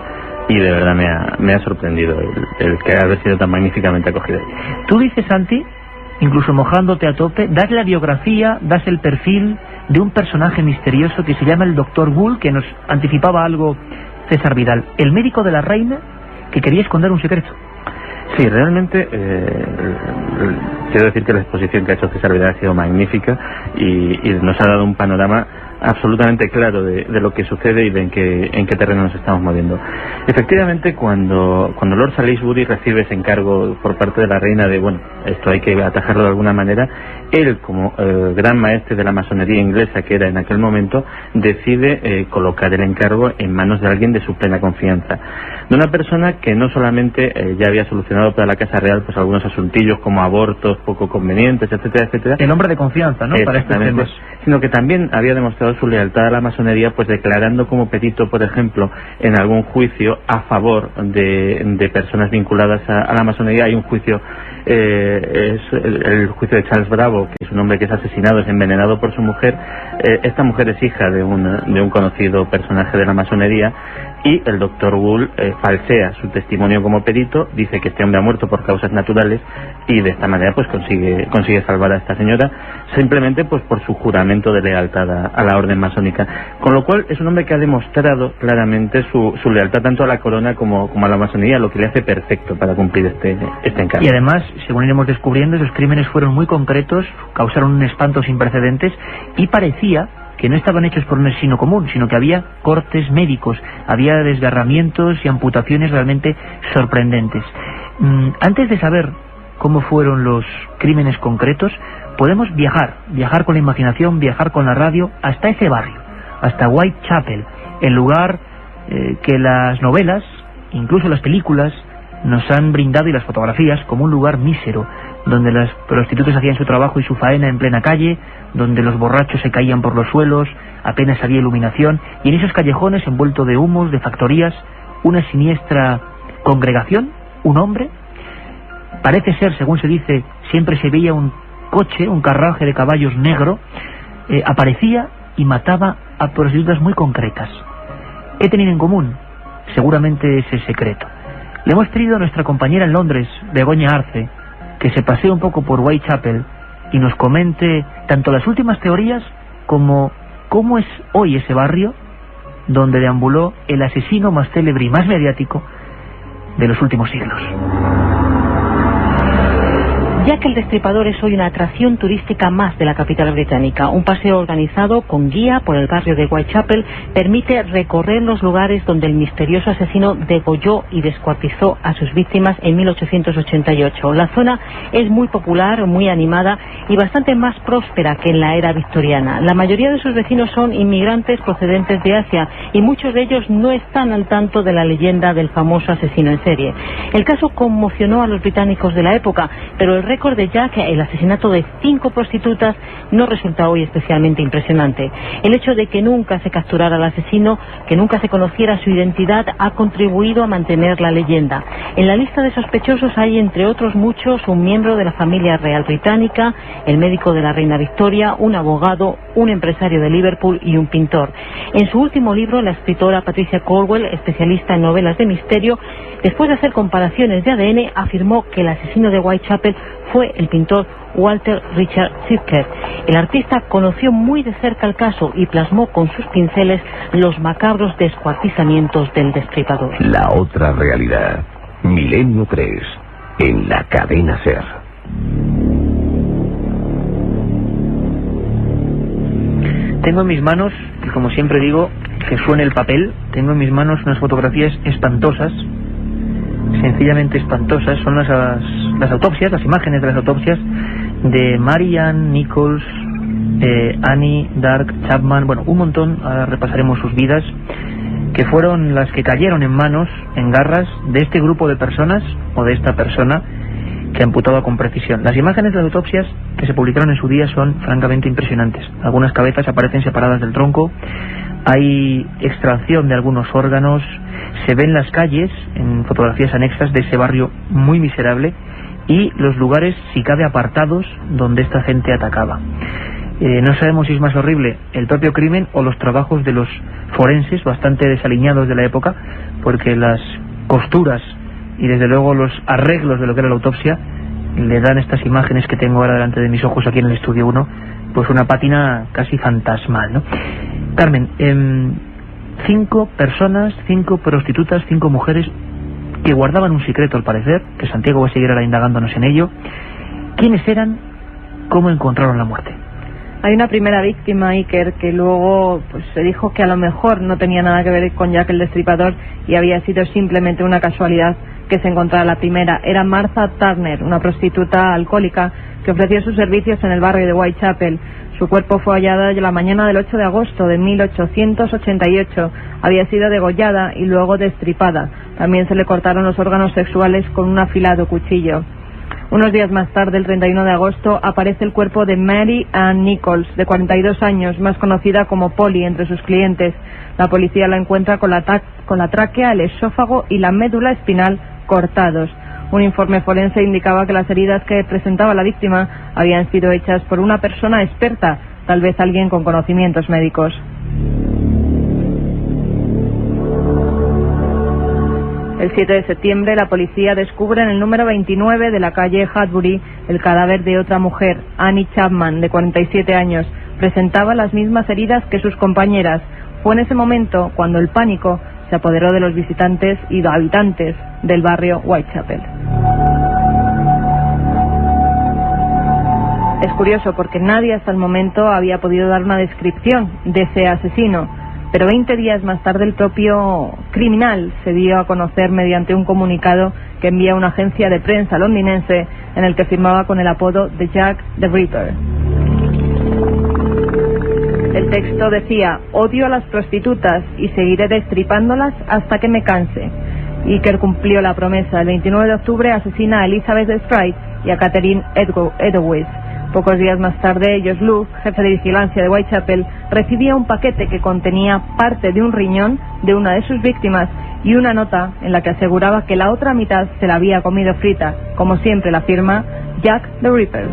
Y de verdad me ha sorprendido el que haber sido tan magníficamente acogido. Tú dices, Santi, incluso mojándote a tope, das la biografía, das el perfil de un personaje misterioso que se llama el Dr. Bull, que nos anticipaba algo César Vidal, el médico de la reina que quería esconder un secreto. Sí, realmente quiero decir que la exposición que ha hecho César Vidal ha sido magnífica y nos ha dado un panorama absolutamente claro de lo que sucede y de en qué terreno nos estamos moviendo. Efectivamente, cuando Lord Salisbury recibe ese encargo por parte de la reina de, bueno, esto hay que atajarlo de alguna manera, él, como gran maestre de la masonería inglesa que era en aquel momento, decide colocar el encargo en manos de alguien de su plena confianza, de una persona que no solamente ya había solucionado para la Casa Real pues algunos asuntillos como abortos poco convenientes, etcétera, etcétera. El hombre de confianza, ¿no? Para estos temas. Sino que también había demostrado su lealtad a la masonería, pues declarando como perito, por ejemplo, en algún juicio a favor de personas vinculadas a la masonería. Hay un juicio, es el juicio de Charles Bravo, que es un hombre que es asesinado, es envenenado por su mujer. Esta mujer es hija de un conocido personaje de la masonería, y el doctor Wool falsea su testimonio como perito, dice que este hombre ha muerto por causas naturales, y de esta manera pues consigue salvar a esta señora, simplemente pues por su juramento de lealtad a la orden masónica. Con lo cual es un hombre que ha demostrado claramente su lealtad tanto a la corona como a la masonería, lo que le hace perfecto para cumplir este encargo. Y además, según iremos descubriendo, esos crímenes fueron muy concretos, causaron un espanto sin precedentes, y parecía que no estaban hechos por un asesino común, sino que había cortes médicos, había desgarramientos y amputaciones realmente sorprendentes. Antes de saber cómo fueron los crímenes concretos, podemos viajar con la imaginación, viajar con la radio hasta ese barrio, hasta Whitechapel, el lugar que las novelas, incluso las películas, nos han brindado, y las fotografías, como un lugar mísero, donde las prostitutas hacían su trabajo y su faena en plena calle, donde los borrachos se caían por los suelos, apenas había iluminación, y en esos callejones, envuelto de humos, de factorías, una siniestra congregación, un hombre. Parece ser, según se dice, siempre se veía un coche, un carruaje de caballos negro, aparecía y mataba a prostitutas muy concretas. ¿Qué tenían en común? Seguramente ese secreto. Le hemos pedido a nuestra compañera en Londres, Begoña Arce, que se pasee un poco por Whitechapel y nos comente tanto las últimas teorías como cómo es hoy ese barrio donde deambuló el asesino más célebre y más mediático de los últimos siglos. Jack el Destripador es hoy una atracción turística más de la capital británica. Un paseo organizado con guía por el barrio de Whitechapel permite recorrer los lugares donde el misterioso asesino degolló y descuartizó a sus víctimas en 1888. La zona es muy popular, muy animada y bastante más próspera que en la era victoriana. La mayoría de sus vecinos son inmigrantes procedentes de Asia y muchos de ellos no están al tanto de la leyenda del famoso asesino en serie. El caso conmocionó a los británicos de la época, pero el récord de Jack, el asesinato de 5 prostitutas, no resulta hoy especialmente impresionante. El hecho de que nunca se capturara al asesino, que nunca se conociera su identidad, ha contribuido a mantener la leyenda. En la lista de sospechosos hay, entre otros muchos, un miembro de la familia real británica, el médico de la reina Victoria, un abogado, un empresario de Liverpool y un pintor. En su último libro, la escritora Patricia Cornwell, especialista en novelas de misterio, después de hacer comparaciones de ADN, afirmó que el asesino de Whitechapel fue el pintor Walter Richard Sidker. El artista conoció muy de cerca el caso y plasmó con sus pinceles los macabros descuartizamientos del destripador. La otra realidad. Milenio 3. En la cadena SER. Tengo en mis manos, y como siempre digo, que suene el papel, tengo en mis manos unas fotografías espantosas, sencillamente espantosas. Son las autopsias, las imágenes de las autopsias de Mary Ann Nichols, Annie Dark Chapman, bueno, un montón. Ahora repasaremos sus vidas, que fueron las que cayeron en manos, en garras de este grupo de personas, o de esta persona que amputaba con precisión. Las imágenes de las autopsias que se publicaron en su día son francamente impresionantes. Algunas cabezas aparecen separadas del tronco, hay extracción de algunos órganos, se ven las calles en fotografías anexas de ese barrio muy miserable y los lugares, si cabe, apartados donde esta gente atacaba. No sabemos si es más horrible el propio crimen o los trabajos de los forenses, bastante desaliñados de la época, porque las costuras y desde luego los arreglos de lo que era la autopsia le dan estas imágenes que tengo ahora delante de mis ojos aquí en el estudio 1, pues una pátina casi fantasmal, ¿no? Carmen, 5 personas, 5 prostitutas, 5 mujeres que guardaban un secreto, al parecer, que Santiago va a seguir ahora indagándonos en ello. ¿Quiénes eran? ¿Cómo encontraron la muerte? Hay una primera víctima, Iker, que luego pues se dijo que a lo mejor no tenía nada que ver con Jack el Destripador y había sido simplemente una casualidad que se encontrara la primera. Era Martha Turner, una prostituta alcohólica que ofreció sus servicios en el barrio de Whitechapel. Su cuerpo fue hallado la mañana del 8 de agosto de 1888. Había sido degollada y luego destripada. También se le cortaron los órganos sexuales con un afilado cuchillo. Unos días más tarde, el 31 de agosto, aparece el cuerpo de Mary Ann Nichols, de 42 años, más conocida como Polly entre sus clientes. La policía la encuentra con la tráquea, el esófago y la médula espinal cortados. Un informe forense indicaba que las heridas que presentaba la víctima habían sido hechas por una persona experta, tal vez alguien con conocimientos médicos. El 7 de septiembre la policía descubre en el número 29 de la calle Hatbury el cadáver de otra mujer, Annie Chapman, de 47 años. Presentaba las mismas heridas que sus compañeras. Fue en ese momento cuando el pánico se apoderó de los visitantes y habitantes del barrio Whitechapel. Es curioso porque nadie hasta el momento había podido dar una descripción de ese asesino, pero 20 días más tarde el propio criminal se dio a conocer mediante un comunicado que envía una agencia de prensa londinense en el que firmaba con el apodo de Jack the Ripper. El texto decía: odio a las prostitutas y seguiré destripándolas hasta que me canse. Iker cumplió la promesa. El 29 de octubre asesina a Elizabeth Stride y a Catherine Edowitz. Pocos días más tarde, Josh Luke, jefe de vigilancia de Whitechapel, recibía un paquete que contenía parte de un riñón de una de sus víctimas y una nota en la que aseguraba que la otra mitad se la había comido frita, como siempre la afirma Jack the Ripper.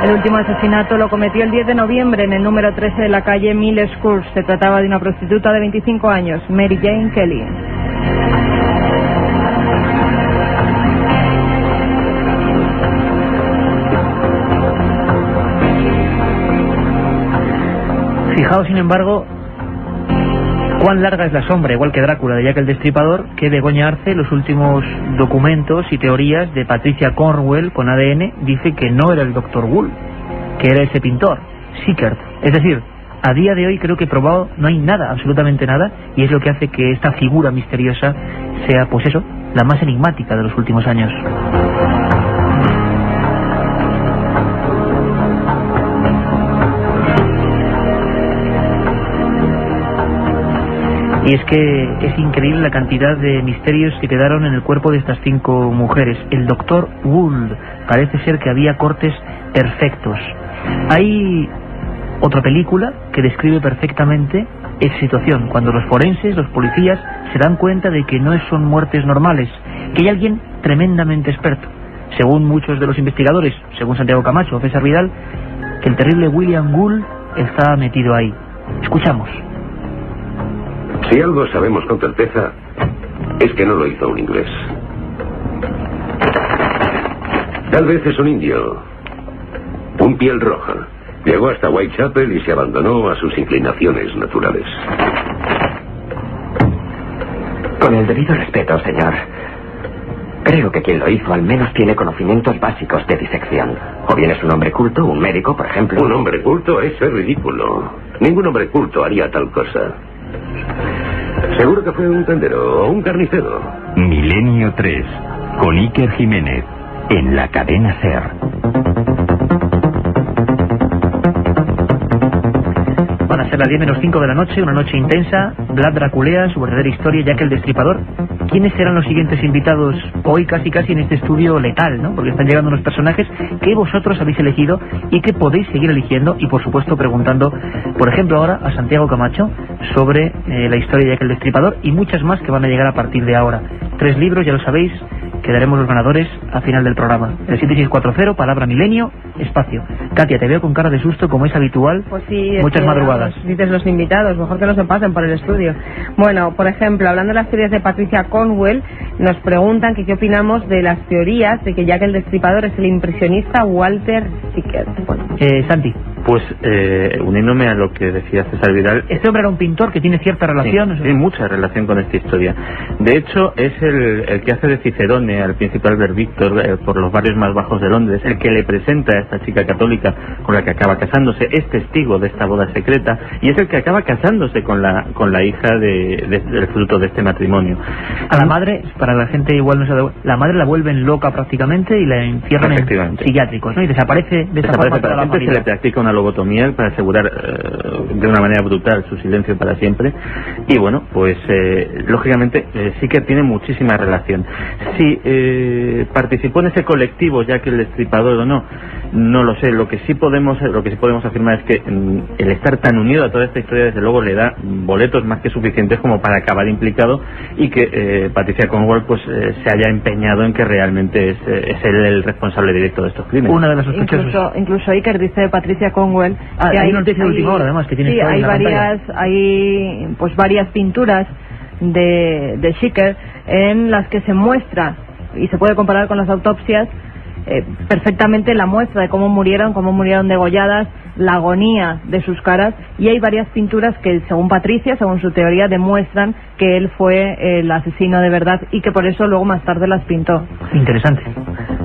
El último asesinato lo cometió el 10 de noviembre en el número 13 de la calle Miller's Court. Se trataba de una prostituta de 25 años, Mary Jane Kelly. Fijaos, sin embargo, cuán larga es la sombra, igual que Drácula de Jack el Destripador, que Begoña Arce, los últimos documentos y teorías de Patricia Cornwell con ADN, dice que no era el Dr. Wool, que era ese pintor, Sickert. Es decir, a día de hoy creo que probado no hay nada, absolutamente nada, y es lo que hace que esta figura misteriosa sea, pues eso, la más enigmática de los últimos años. Y es que es increíble la cantidad de misterios que quedaron en el cuerpo de estas 5 mujeres. El doctor Wool, parece ser que había cortes perfectos. Hay otra película que describe perfectamente esa situación, cuando los forenses, los policías, se dan cuenta de que no son muertes normales, que hay alguien tremendamente experto. Según muchos de los investigadores, según Santiago Camacho o César Vidal, que el terrible William Gould está metido ahí. Escuchamos. Si algo sabemos con certeza, es que no lo hizo un inglés. Tal vez es un indio, un piel roja. Llegó hasta Whitechapel y se abandonó a sus inclinaciones naturales. Con el debido respeto, señor, creo que quien lo hizo al menos tiene conocimientos básicos de disección. O bien es un hombre culto, un médico, por ejemplo. Un hombre culto es ridículo. Ningún hombre culto haría tal cosa. Seguro que fue un tendero o un carnicero. Milenio 3, con Iker Jiménez, en la cadena SER. Van a ser las 10:05 de la noche, una noche intensa. Vlad Draculea, su verdadera historia, Jack el Destripador. ¿Quiénes serán los siguientes invitados hoy casi en este estudio letal, ¿no? Porque están llegando unos personajes que vosotros habéis elegido y que podéis seguir eligiendo y por supuesto preguntando, por ejemplo ahora a Santiago Camacho sobre la historia de Jack el Destripador y muchas más que van a llegar a partir de ahora. 3 libros, ya lo sabéis, que daremos los ganadores a final del programa. El 7640, palabra milenio, espacio. Katia, te veo con cara de susto como es habitual. Pues sí, muchas madrugadas. Dices los invitados, mejor que no se pasen por el estudio. Bueno, por ejemplo, hablando de las teorías de Patricia Cornwell, nos preguntan que qué opinamos de las teorías de que Jack el Destripador es el impresionista Walter Sickert. Bueno. Santi. Pues uniéndome a lo que decía César Vidal, este hombre era un pintor que tiene cierta relación. Sí, tiene mucha relación con esta historia. De hecho, es el que hace de Cicerone al príncipe Albert Víctor por los barrios más bajos de Londres, el que le presenta a esta chica católica con la que acaba casándose, es testigo de esta boda secreta y es el que acaba casándose con la hija del fruto de este matrimonio. A la madre, para la gente igual no sabe, la madre la vuelven loca prácticamente y la encierran en psiquiátricos, ¿no? Y desaparece de esa forma toda la familia. Se le practica una lobotomía para asegurar de una manera brutal su silencio para siempre. Y bueno, pues lógicamente sí que tiene muchísima relación. Si participó en ese colectivo Jack el Destripador o no, no lo sé. Lo que sí podemos afirmar es que el estar tan unido a toda esta historia desde luego le da boletos más que suficientes como para acabar implicado y que Patricia Cornwell pues se haya empeñado en que realmente es él el responsable directo de estos crímenes. Una de las sospechosas. Incluso Iker dice Patricia Cornwell que hay noticia de última hora además que tiene varias pinturas de Sickert en las que se muestra y se puede comparar con las autopsias perfectamente la muestra de cómo murieron degolladas, la agonía de sus caras, y hay varias pinturas que según Patricia, según su teoría, demuestran que él fue el asesino de verdad y que por eso luego más tarde las pintó. Interesante.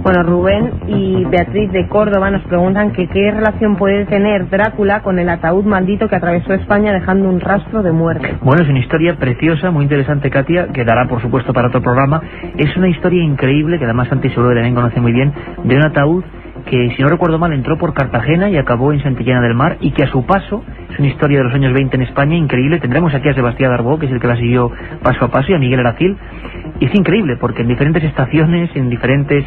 Bueno, Rubén y Beatriz de Córdoba nos preguntan que qué relación puede tener Drácula con el ataúd maldito que atravesó España dejando un rastro de muerte. Bueno, es una historia preciosa, muy interesante, Katia, que dará por supuesto para otro programa. Es una historia increíble, que además Santi seguro que también conoce muy bien, de un ataúd que, si no recuerdo mal, entró por Cartagena y acabó en Santillana del Mar, y que a su paso, es una historia de los años 20 en España increíble. Tendremos aquí a Sebastián Darbó, que es el que la siguió paso a paso, y a Miguel Aracil, y es increíble porque en diferentes estaciones, en diferentes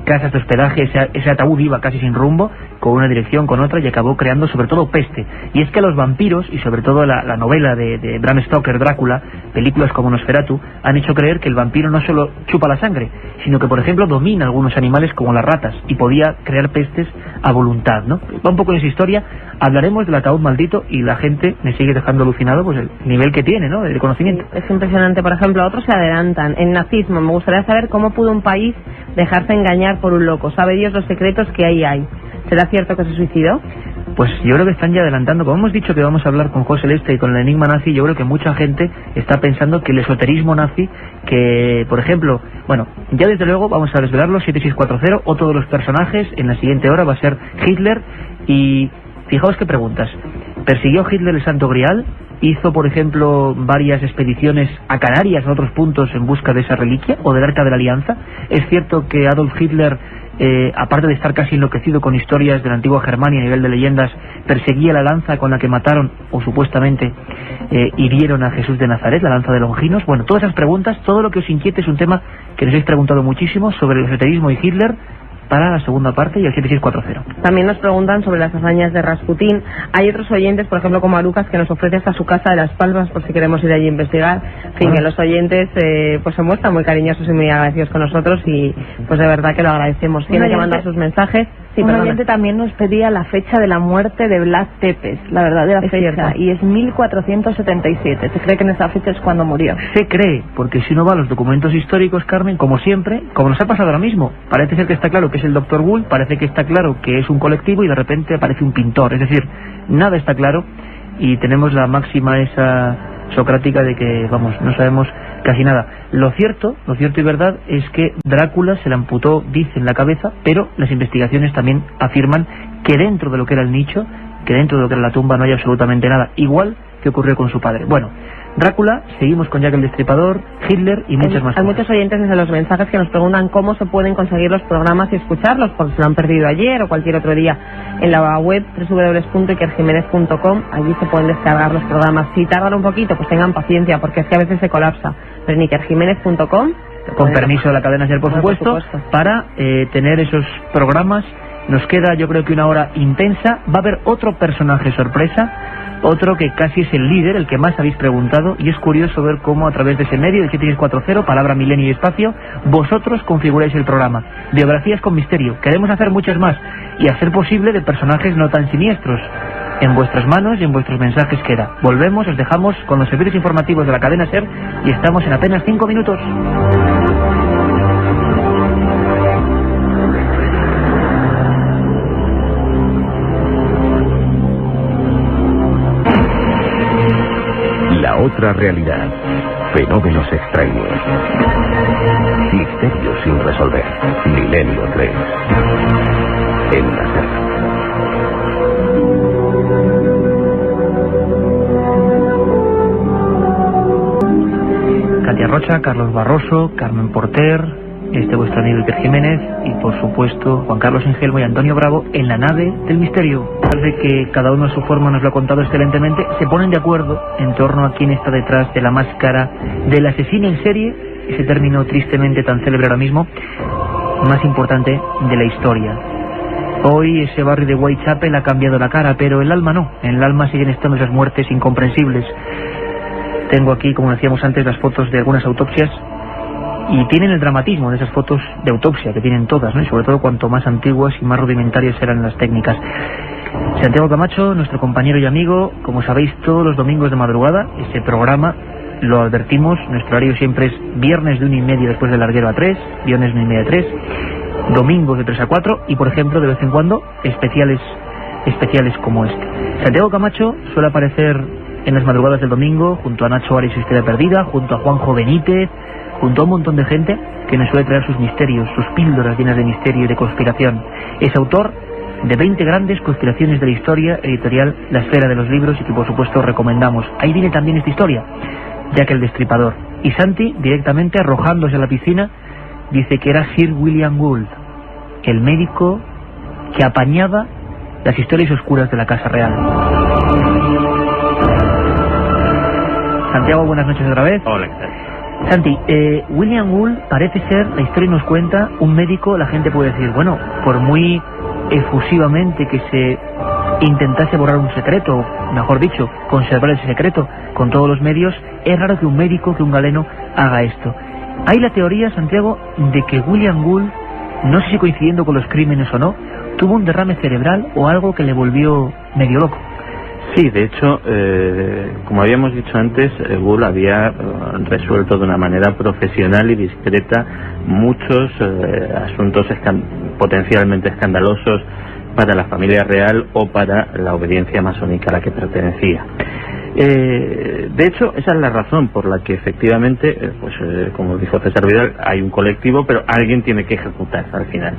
casas de hospedaje, ese ataúd iba casi sin rumbo, con una dirección, con otra, y acabó creando sobre todo peste. Y es que los vampiros, y sobre todo la novela de Bram Stoker, Drácula, películas como Nosferatu, han hecho creer que el vampiro no solo chupa la sangre, sino que, por ejemplo, domina algunos animales como las ratas, y podía crear pestes a voluntad, ¿no? Va un poco en esa historia. Hablaremos del ataúd maldito, y la gente me sigue dejando alucinado, pues el nivel que tiene, ¿no?, de conocimiento. Es impresionante. Por ejemplo, otros se adelantan. En nazismo, me gustaría saber cómo pudo un país dejarse engañar por un loco. Sabe Dios los secretos que ahí hay. ¿Será cierto que se suicidó? Pues yo creo que están ya adelantando. Como hemos dicho que vamos a hablar con José Leste y con el enigma nazi, yo creo que mucha gente está pensando que el esoterismo nazi, que, por ejemplo, bueno, ya desde luego vamos a desvelarlo, 7640, otro de los personajes en la siguiente hora va a ser Hitler. Y fijaos qué preguntas. ¿Persiguió Hitler el Santo Grial? ¿Hizo, por ejemplo, varias expediciones a Canarias, a otros puntos, en busca de esa reliquia o del Arca de la Alianza? ¿Es cierto que Adolf Hitler, aparte de estar casi enloquecido con historias de la antigua Germania a nivel de leyendas, perseguía la lanza con la que mataron o supuestamente hirieron a Jesús de Nazaret, la lanza de Longinos? Bueno, todas esas preguntas, todo lo que os inquiete, es un tema que nos habéis preguntado muchísimo sobre el esoterismo y Hitler, para la segunda parte y el 7640. También nos preguntan sobre las hazañas de Rasputín. Hay otros oyentes, por ejemplo como a Lucas, que nos ofrece hasta su casa de Las Palmas por si queremos ir allí a investigar. En fin, que los oyentes pues se muestran muy cariñosos y muy agradecidos con nosotros, y pues de verdad que lo agradecemos. Tienen que mandar sus mensajes. Sí, un oyente también nos pedía la fecha de la muerte de Vlad Tepes, la verdadera fecha, cierto. Y es 1477. Se cree que en esa fecha es cuando murió. Se cree, porque si uno va a los documentos históricos, Carmen, como siempre, como nos ha pasado ahora mismo, parece ser que está claro que es el Dr. Bull, parece que está claro que es un colectivo, y de repente aparece un pintor. Es decir, nada está claro, y tenemos la máxima esa socrática de que, vamos, no sabemos casi nada. Lo cierto y verdad es que Drácula se le amputó, dicen, la cabeza, pero las investigaciones también afirman que dentro de lo que era el nicho, que dentro de lo que era la tumba, no hay absolutamente nada, igual que ocurrió con su padre. Bueno, Drácula, seguimos con Jack el Destripador, Hitler y muchas más cosas. Hay muchos oyentes desde los mensajes que nos preguntan cómo se pueden conseguir los programas y escucharlos, porque se lo han perdido ayer o cualquier otro día. En la web www.ikerjimenez.com, allí se pueden descargar los programas. Si tardan un poquito, pues tengan paciencia, porque es que a veces se colapsa. Pero en ikerjimenez.com, con permiso de la cadena SER, por supuesto, para tener esos programas. Nos queda, yo creo que una hora intensa. Va a haber otro personaje sorpresa, otro que casi es el líder, el que más habéis preguntado, y es curioso ver cómo a través de ese medio, el 7640, palabra, milenio y espacio, vosotros configuráis el programa. Biografías con misterio. Queremos hacer muchas más, y a ser posible de personajes no tan siniestros. En vuestras manos y en vuestros mensajes queda. Volvemos, os dejamos con los servicios informativos de la cadena SER, y estamos en apenas 5 minutos. La otra realidad. Fenómenos extraños. Misterios sin resolver. Milenio 3. En la SER. Katia Rocha, Carlos Barroso, Carmen Porter, vuestro amigo Iker Jiménez, y por supuesto Juan Carlos Ingelmo y Antonio Bravo en la nave del misterio. Parece que cada uno a su forma nos lo ha contado excelentemente. Se ponen de acuerdo en torno a quién está detrás de la máscara del asesino en serie, ese término tristemente tan célebre ahora mismo, más importante de la historia. Hoy ese barrio de Whitechapel ha cambiado la cara, pero el alma no. En el alma siguen estando esas muertes incomprensibles. Tengo aquí, como decíamos antes, las fotos de algunas autopsias, y tienen el dramatismo de esas fotos de autopsia, que tienen todas, ¿no? Y sobre todo cuanto más antiguas y más rudimentarias eran las técnicas. Santiago Camacho, nuestro compañero y amigo, como sabéis, todos los domingos de madrugada, ese programa, lo advertimos, nuestro horario siempre es viernes de 1:30 después del larguero a 3, viernes 1:30 a 3, domingos de 3 a 4, y por ejemplo, de vez en cuando, especiales como este. Santiago Camacho suele aparecer en las madrugadas del domingo, junto a Nacho Ares y Historia Perdida, junto a Juanjo Benítez, junto a un montón de gente que nos suele traer sus misterios, sus píldoras llenas de misterio y de conspiración. Es autor de 20 grandes conspiraciones de la historia, editorial La Esfera de los Libros, y que por supuesto recomendamos. Ahí viene también esta historia, Jack el Destripador. Y Santi, directamente arrojándose a la piscina, dice que era Sir William Gould, el médico que apañaba las historias oscuras de la Casa Real. Santiago, buenas noches otra vez. Hola, ¿qué tal? Santi, William Gould parece ser, la historia nos cuenta, un médico. La gente puede decir, bueno, por muy efusivamente que se intentase borrar un secreto, mejor dicho, conservar ese secreto con todos los medios, es raro que un médico, que un galeno haga esto. Hay la teoría, Santiago, de que William Gould, no sé si coincidiendo con los crímenes o no, tuvo un derrame cerebral o algo que le volvió medio loco. Sí, de hecho, como habíamos dicho antes, Gould había resuelto de una manera profesional y discreta muchos asuntos potencialmente escandalosos para la familia real o para la obediencia masónica a la que pertenecía. De hecho, esa es la razón por la que efectivamente, como dijo César Vidal, hay un colectivo, pero alguien tiene que ejecutar al final.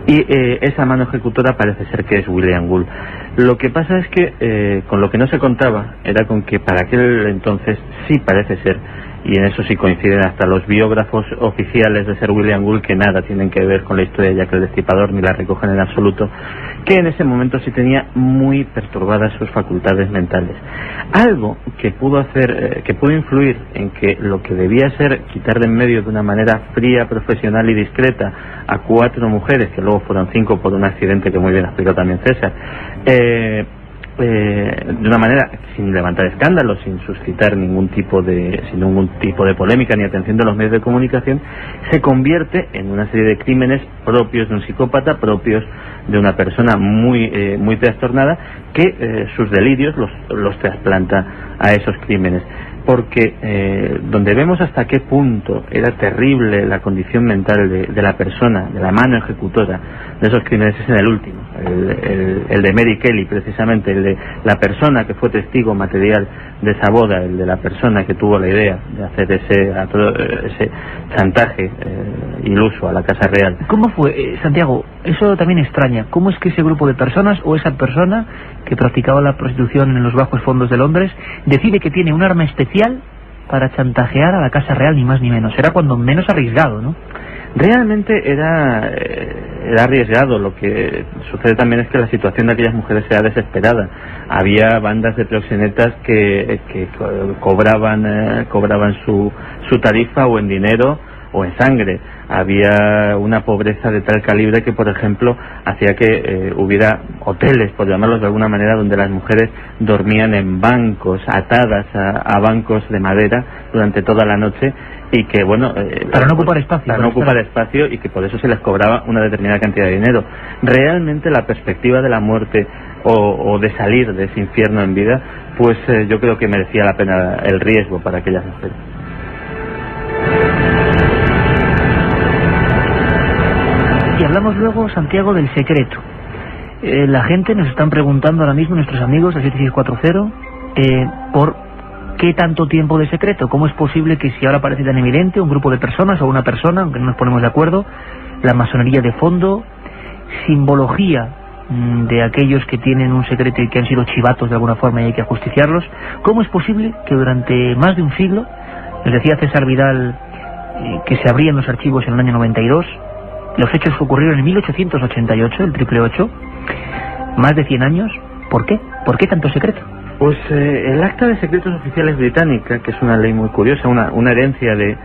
Y esa mano ejecutora parece ser que es William Gould. Lo que pasa es que con lo que no se contaba era con que para aquel entonces sí parece ser, y en eso sí coinciden hasta los biógrafos oficiales de Sir William Gould, que nada tienen que ver con la historia de Jack el Destripador ni la recogen en absoluto, que en ese momento sí tenía muy perturbadas sus facultades mentales. Algo que pudo hacer, que pudo influir en que lo que debía ser quitar de en medio de una manera fría, profesional y discreta a 4 mujeres, que luego fueron 5 por un accidente que muy bien explicó también César, de una manera sin levantar escándalos, sin suscitar ningún tipo de polémica ni atención de los medios de comunicación, se convierte en una serie de crímenes propios de un psicópata, propios de una persona muy trastornada, que sus delirios los trasplanta a esos crímenes. Porque donde vemos hasta qué punto era terrible la condición mental de la persona, de la mano ejecutora de esos crímenes, es en el último, el de Mary Kelly, precisamente, el de la persona que fue testigo material de esa boda, el de la persona que tuvo la idea de hacer ese chantaje iluso a la Casa Real. ¿Cómo fue, Santiago? Eso también extraña. ¿Cómo es que ese grupo de personas o esa persona que practicaba la prostitución en los bajos fondos de Londres decide que tiene un arma especial para chantajear a la Casa Real, ni más ni menos? Era cuando menos arriesgado, ¿no? Realmente era arriesgado. Lo que sucede también es que la situación de aquellas mujeres era desesperada. Había bandas de proxenetas que cobraban su tarifa o en dinero o en sangre. Había una pobreza de tal calibre que, por ejemplo, hacía que hubiera hoteles, por llamarlos de alguna manera, donde las mujeres dormían en bancos, atadas a bancos de madera durante toda la noche, y que, bueno, para no ocupar espacio. Para no ocupar espacio, y que por eso se les cobraba una determinada cantidad de dinero. Realmente la perspectiva de la muerte o de salir de ese infierno en vida, pues yo creo que merecía la pena el riesgo para aquellas mujeres. Y hablamos luego, Santiago, del secreto. La gente nos están preguntando ahora mismo, nuestros amigos del 7640, por qué tanto tiempo de secreto. ¿Cómo es posible que, si ahora parece tan evidente, un grupo de personas o una persona, aunque no nos ponemos de acuerdo, la masonería de fondo, simbología de aquellos que tienen un secreto y que han sido chivatos de alguna forma y hay que ajusticiarlos, cómo es posible que durante más de un siglo, les decía César Vidal que se abrían los archivos en el año 92, los hechos ocurrieron en 1888, el 888, más de 100 años. ¿Por qué? ¿Por qué tanto secreto? Pues el Acta de Secretos Oficiales británica, que es una ley muy curiosa, una herencia de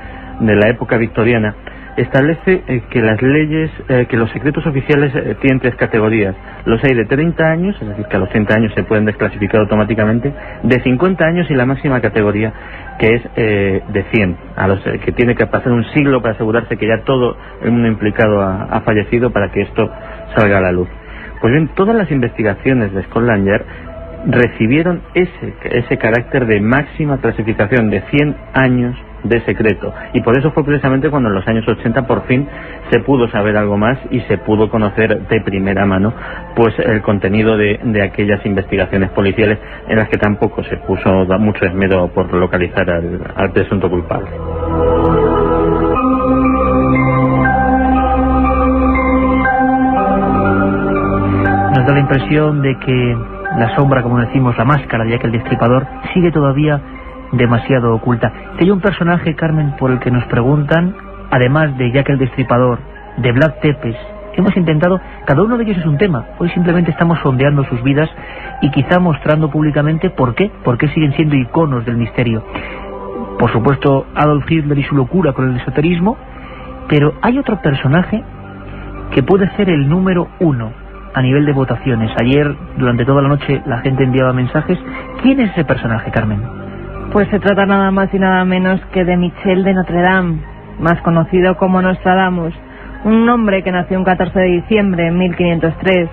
la época victoriana, establece que las leyes, que los secretos oficiales tienen 3 categorías. Los hay de 30 años, es decir, que a los 30 años se pueden desclasificar automáticamente, de 50 años y la máxima categoría, que es de 100, a los que tiene que pasar un siglo para asegurarse que ya todo el mundo implicado ha fallecido para que esto salga a la luz. Pues bien, todas las investigaciones de Scotland Yard recibieron ese carácter de máxima clasificación de 100 años de secreto, y por eso fue precisamente cuando en los años 80 por fin se pudo saber algo más y se pudo conocer de primera mano pues el contenido de aquellas investigaciones policiales en las que tampoco se puso mucho esmero por localizar al presunto culpable. Nos da la impresión de que la sombra, como decimos, la máscara de Jack el Destripador, sigue todavía demasiado oculta. Hay un personaje, Carmen, por el que nos preguntan, además de Jack el Destripador, de Vlad Tepes hemos intentado, cada uno de ellos es un tema, hoy simplemente estamos sondeando sus vidas y quizá mostrando públicamente por qué siguen siendo iconos del misterio. Por supuesto, Adolf Hitler y su locura con el esoterismo, pero hay otro personaje que puede ser el número 1 a nivel de votaciones. Ayer, durante toda la noche, la gente enviaba mensajes. ¿Quién es ese personaje, Carmen? Pues se trata nada más y nada menos que de Michel de Notre Dame, más conocido como Nostradamus, un hombre que nació un 14 de diciembre de 1503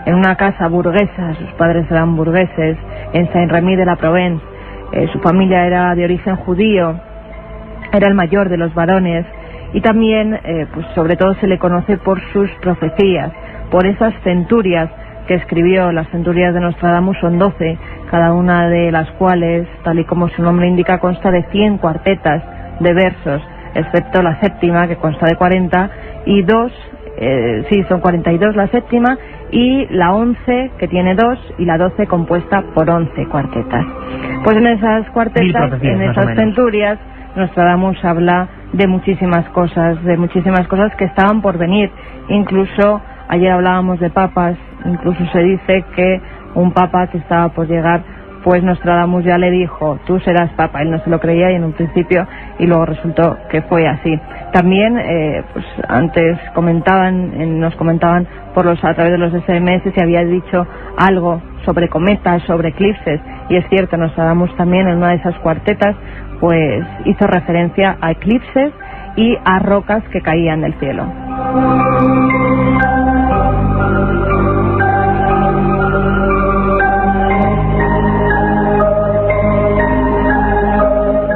en una casa burguesa, sus padres eran burgueses, en Saint-Rémy de la Provence. Su familia era de origen judío, era el mayor de los varones y también, pues sobre todo se le conoce por sus profecías, por esas centurias que escribió. Las centurias de Nostradamus son 12, cada una de las cuales, tal y como su nombre indica, consta de 100 cuartetas de versos, excepto la séptima, que consta de 40, y son 42 la séptima, y la 11, que tiene 2, y la 12 compuesta por 11 cuartetas. Pues en esas cuartetas, en esas centurias, Nostradamus habla de muchísimas cosas que estaban por venir. Incluso, ayer hablábamos de papas, incluso se dice que un papa que estaba por llegar, pues Nostradamus ya le dijo, tú serás papa. Él no se lo creía y en un principio, y luego resultó que fue así. También, pues antes nos comentaban a través de los SMS si había dicho algo sobre cometas, sobre eclipses, y es cierto, Nostradamus también en una de esas cuartetas pues hizo referencia a eclipses y a rocas que caían del cielo.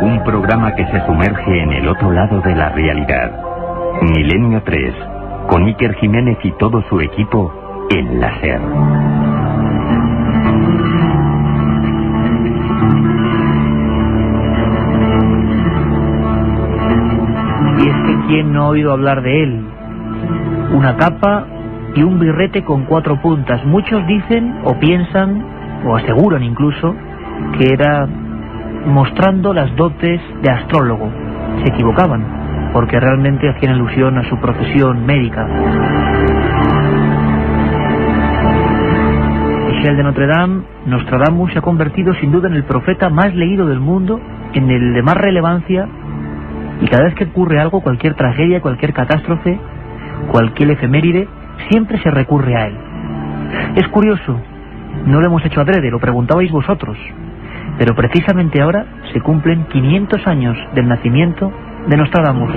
Un programa que se sumerge en el otro lado de la realidad. Milenio 3, con Iker Jiménez y todo su equipo en la SER. Y es que ¿quién no ha oído hablar de él? Una capa y un birrete con 4 puntas. Muchos dicen o piensan o aseguran incluso que era mostrando las dotes de astrólogo. Se equivocaban, porque realmente hacían alusión a su profesión médica. Michel de Notre Dame, Nostradamus, se ha convertido sin duda en el profeta más leído del mundo, en el de más relevancia, y cada vez que ocurre algo, cualquier tragedia, cualquier catástrofe, cualquier efeméride, siempre se recurre a él. Es curioso, no lo hemos hecho adrede, lo preguntabais vosotros, pero precisamente ahora se cumplen 500 años del nacimiento de Nostradamus.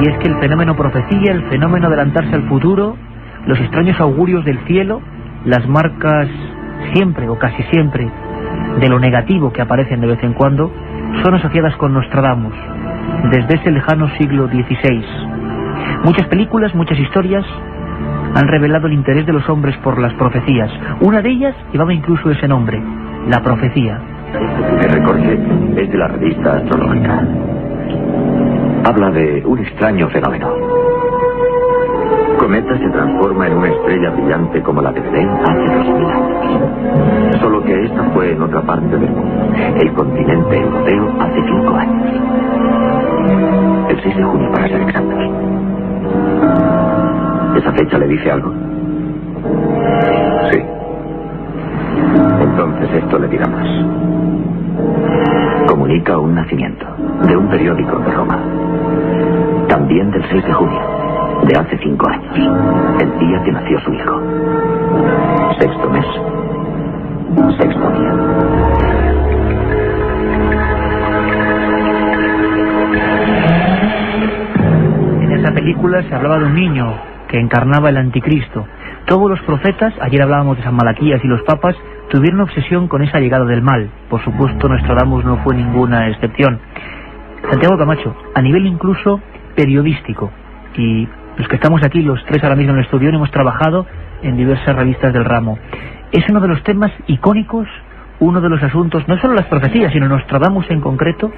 Y es que el fenómeno profecía, el fenómeno adelantarse al futuro, los extraños augurios del cielo, las marcas siempre o casi siempre de lo negativo que aparecen de vez en cuando, son asociadas con Nostradamus desde ese lejano siglo XVI. Muchas películas, muchas historias han revelado el interés de los hombres por las profecías. Una de ellas llevaba incluso ese nombre, la profecía. El recorte es de la revista Astrológica. Habla de un extraño fenómeno. Cometa se transforma en una estrella brillante como la de Belén hace 2000 años. Solo que esta fue en otra parte del mundo, el continente europeo, hace 5 años. El 6 de junio, para ser exactos. ¿Esa fecha le dice algo? Sí. Entonces esto le dirá más. Comunica un nacimiento de un periódico de Roma. También del 6 de junio, de hace 5 años, el día que nació su hijo. 6º mes, 6º día. En esa película se hablaba de un niño que encarnaba el anticristo. Todos los profetas, ayer hablábamos de San Malaquías y los papas, tuvieron obsesión con esa llegada del mal. Por supuesto, Nostradamus no fue ninguna excepción. Santiago Camacho, a nivel incluso periodístico, y los que estamos aquí, los 3 ahora mismo en el estudio, hemos trabajado en diversas revistas del ramo. Es uno de los temas icónicos, uno de los asuntos, no solo las profecías, sino Nostradamus en concreto,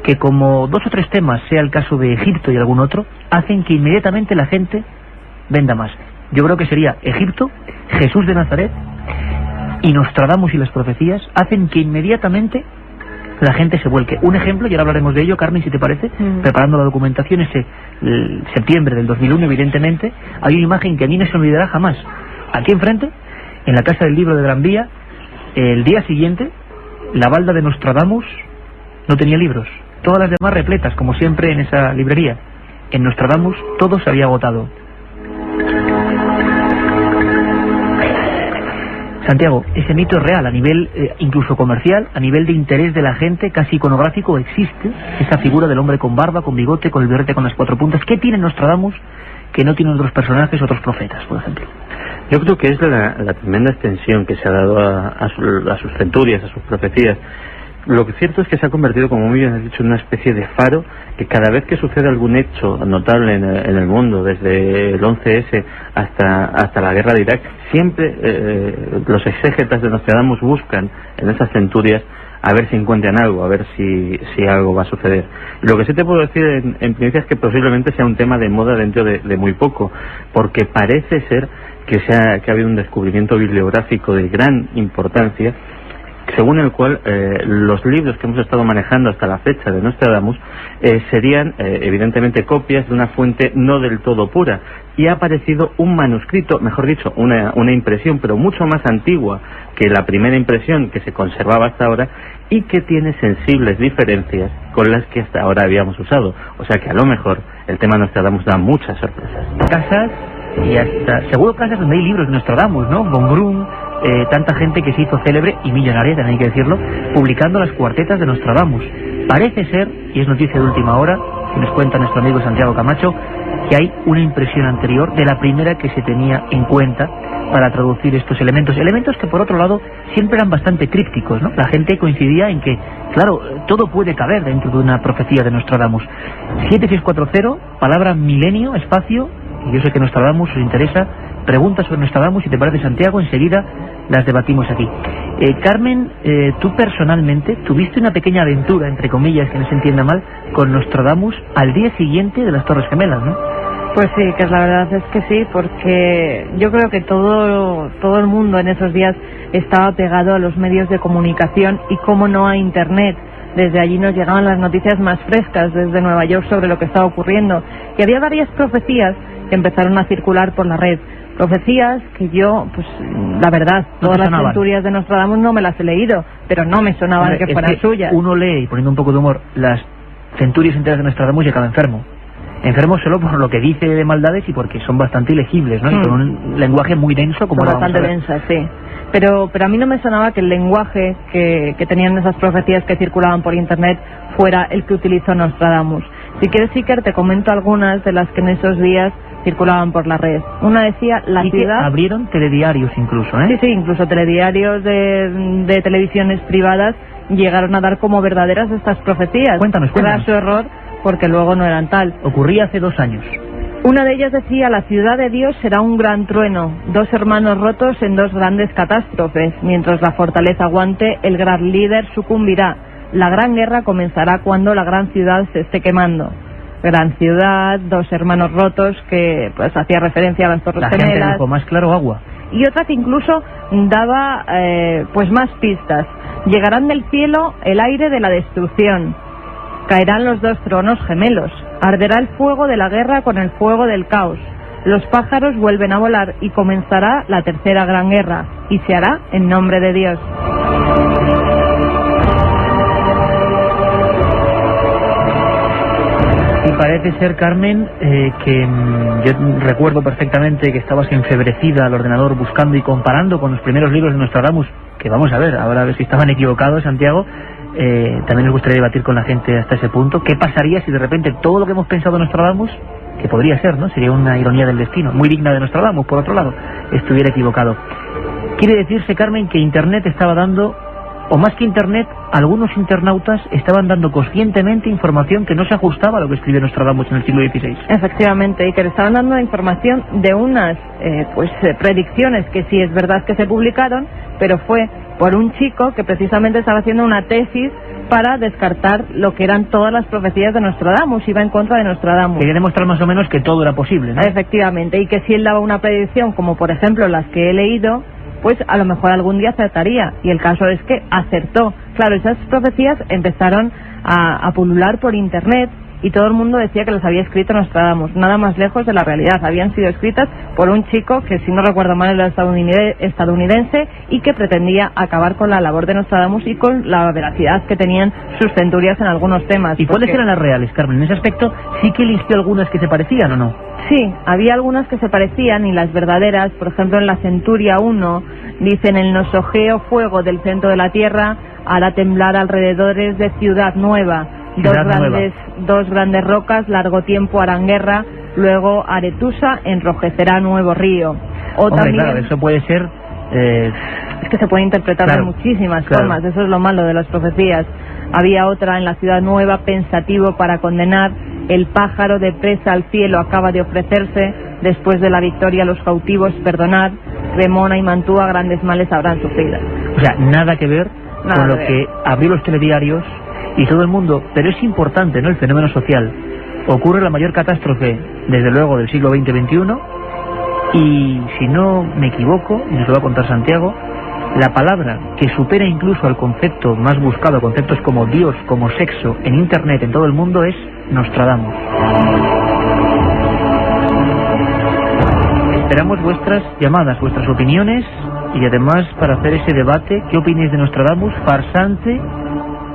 que como 2 o 3 temas, sea el caso de Egipto y algún otro, hacen que inmediatamente la gente venda más. Yo creo que sería Egipto, Jesús de Nazaret y Nostradamus y las profecías, hacen que inmediatamente la gente se vuelque. Un ejemplo, y ahora hablaremos de ello, Carmen, si te parece, preparando la documentación, septiembre del 2001, evidentemente, hay una imagen que a mí no se me olvidará jamás. Aquí enfrente, en la Casa del Libro de Gran Vía, el día siguiente, la balda de Nostradamus no tenía libros. Todas las demás repletas, como siempre en esa librería. En Nostradamus todo se había agotado. Santiago, ese mito es real a nivel incluso comercial, a nivel de interés de la gente, casi iconográfico. Existe esa figura del hombre con barba, con bigote, con el birrete con las 4 puntas. ¿Qué tiene Nostradamus que no tienen otros personajes, otros profetas, por ejemplo? Yo creo que es la tremenda extensión que se ha dado a sus centurias, a sus profecías. Lo que es cierto es que se ha convertido, como muy bien has dicho, en una especie de faro que cada vez que sucede algún hecho notable en el mundo, desde el 11S hasta la guerra de Irak, siempre los exégetas de Nostradamus buscan en esas centurias a ver si encuentran algo, a ver si algo va a suceder. Lo que sí te puedo decir en primicia es que posiblemente sea un tema de moda dentro de muy poco, porque parece ser que ha habido un descubrimiento bibliográfico de gran importancia, según el cual los libros que hemos estado manejando hasta la fecha de Nostradamus serían evidentemente copias de una fuente no del todo pura, y ha aparecido un manuscrito, mejor dicho, una impresión, pero mucho más antigua que la primera impresión que se conservaba hasta ahora, y que tiene sensibles diferencias con las que hasta ahora habíamos usado. O sea que a lo mejor el tema Nostradamus da muchas sorpresas. Casas, y hasta seguro casas donde hay libros de Nostradamus, ¿no? Von Brunn, tanta gente que se hizo célebre y millonaria, también hay que decirlo, publicando las cuartetas de Nostradamus. Parece ser, y es noticia de última hora, que nos cuenta nuestro amigo Santiago Camacho, que hay una impresión anterior de la primera que se tenía en cuenta para traducir estos elementos que por otro lado siempre eran bastante crípticos, ¿no? La gente coincidía en que, claro, todo puede caber dentro de una profecía de Nostradamus. 7640, palabra milenio, espacio, y yo sé que Nostradamus os interesa, preguntas sobre Nostradamus, si te parece, Santiago, enseguida las debatimos aquí. Carmen, tú personalmente tuviste una pequeña aventura, entre comillas, que no se entienda mal, con Nostradamus al día siguiente de las Torres Gemelas, ¿no? Pues sí, que la verdad es que sí, porque yo creo que todo el mundo en esos días estaba pegado a los medios de comunicación y, cómo no, a Internet. Desde allí nos llegaban las noticias más frescas desde Nueva York sobre lo que estaba ocurriendo, y había varias profecías que empezaron a circular por la red. Profecías que yo, pues la verdad, todas las centurias de Nostradamus no me las he leído, pero no me sonaban que fueran suyas. Uno lee, y poniendo un poco de humor, las centurias enteras de Nostradamus y acaba enfermo. Enfermo solo por lo que dice de maldades y porque son bastante ilegibles, ¿no? Y con un lenguaje muy denso, como son bastante densas, sí. Pero a mí no me sonaba que el lenguaje que tenían esas profecías que circulaban por Internet fuera el que utilizó Nostradamus. Si quieres, Iker, te comento algunas de las que en esos días circulaban por la red. Una decía, la y ciudad... que abrieron telediarios incluso, ¿eh? Sí, incluso telediarios de televisiones privadas llegaron a dar como verdaderas estas profecías. Cuéntanos. Era su error, porque luego no eran tal. Ocurría hace 2 años. Una de ellas decía, la ciudad de Dios será un gran trueno, 2 hermanos rotos en 2 grandes catástrofes. Mientras la fortaleza aguante, el gran líder sucumbirá. La gran guerra comenzará cuando la gran ciudad se esté quemando. Gran ciudad, 2 hermanos rotos, que pues hacía referencia a las Torres Gemelas. La gente dijo, más claro, agua. Y otra que incluso daba pues más pistas. Llegarán del cielo el aire de la destrucción. Caerán los 2 tronos gemelos. Arderá el fuego de la guerra con el fuego del caos. Los pájaros vuelven a volar y comenzará la tercera gran guerra. Y se hará en nombre de Dios. Y parece ser, Carmen, que yo recuerdo perfectamente que estabas enfebrecida al ordenador buscando y comparando con los primeros libros de Nostradamus, que vamos a ver, ahora a ver si estaban equivocados, Santiago. También nos gustaría debatir con la gente hasta ese punto. ¿Qué pasaría si de repente todo lo que hemos pensado en Nostradamus, que podría ser, ¿no? Sería una ironía del destino, muy digna de Nostradamus, por otro lado, estuviera equivocado? Quiere decirse, Carmen, que Internet estaba dando, o más que Internet, algunos internautas estaban dando conscientemente información que no se ajustaba a lo que escribió Nostradamus en el siglo XVI. Efectivamente, y que le estaban dando información de unas predicciones que sí es verdad que se publicaron, pero fue por un chico que precisamente estaba haciendo una tesis para descartar lo que eran todas las profecías de Nostradamus, iba en contra de Nostradamus. Quería demostrar más o menos que todo era posible, ¿no? Efectivamente, y que si él daba una predicción, como por ejemplo las que he leído, pues a lo mejor algún día acertaría. Y el caso es que acertó. Claro, esas profecías empezaron a pulular por internet y todo el mundo decía que las había escrito Nostradamus, nada más lejos de la realidad. Habían sido escritas por un chico que, si no recuerdo mal, era estadounidense y que pretendía acabar con la labor de Nostradamus y con la veracidad que tenían sus centurias en algunos temas. ¿Y cuáles eran las reales, Carmen? En ese aspecto, ¿sí que eligió algunas que se parecían o no? Sí, había algunas que se parecían y las verdaderas, por ejemplo, en la Centuria 1, dicen: el nosogeo fuego del centro de la tierra hará temblar alrededores de Ciudad Nueva. Dos grandes rocas, largo tiempo harán guerra, luego Aretusa enrojecerá nuevo río. También, claro, eso puede ser... Es que se puede interpretar de muchísimas formas, eso es lo malo de las profecías. Había otra: en la Ciudad Nueva, pensativo para condenar, el pájaro de presa al cielo acaba de ofrecerse, después de la victoria los cautivos perdonar, Cremona y Mantua grandes males habrán sufrido. O sea, nada que ver con lo que abrió los telediarios y todo el mundo, pero es importante, ¿no?, el fenómeno social. Ocurre la mayor catástrofe, desde luego, del siglo XX-XXI, y si no me equivoco, y nos lo va a contar Santiago, la palabra que supera incluso al concepto más buscado, conceptos como Dios, como sexo, en Internet, en todo el mundo, es Nostradamus. Esperamos vuestras llamadas, vuestras opiniones, y además para hacer ese debate, ¿qué opináis de Nostradamus? ¿Farsante?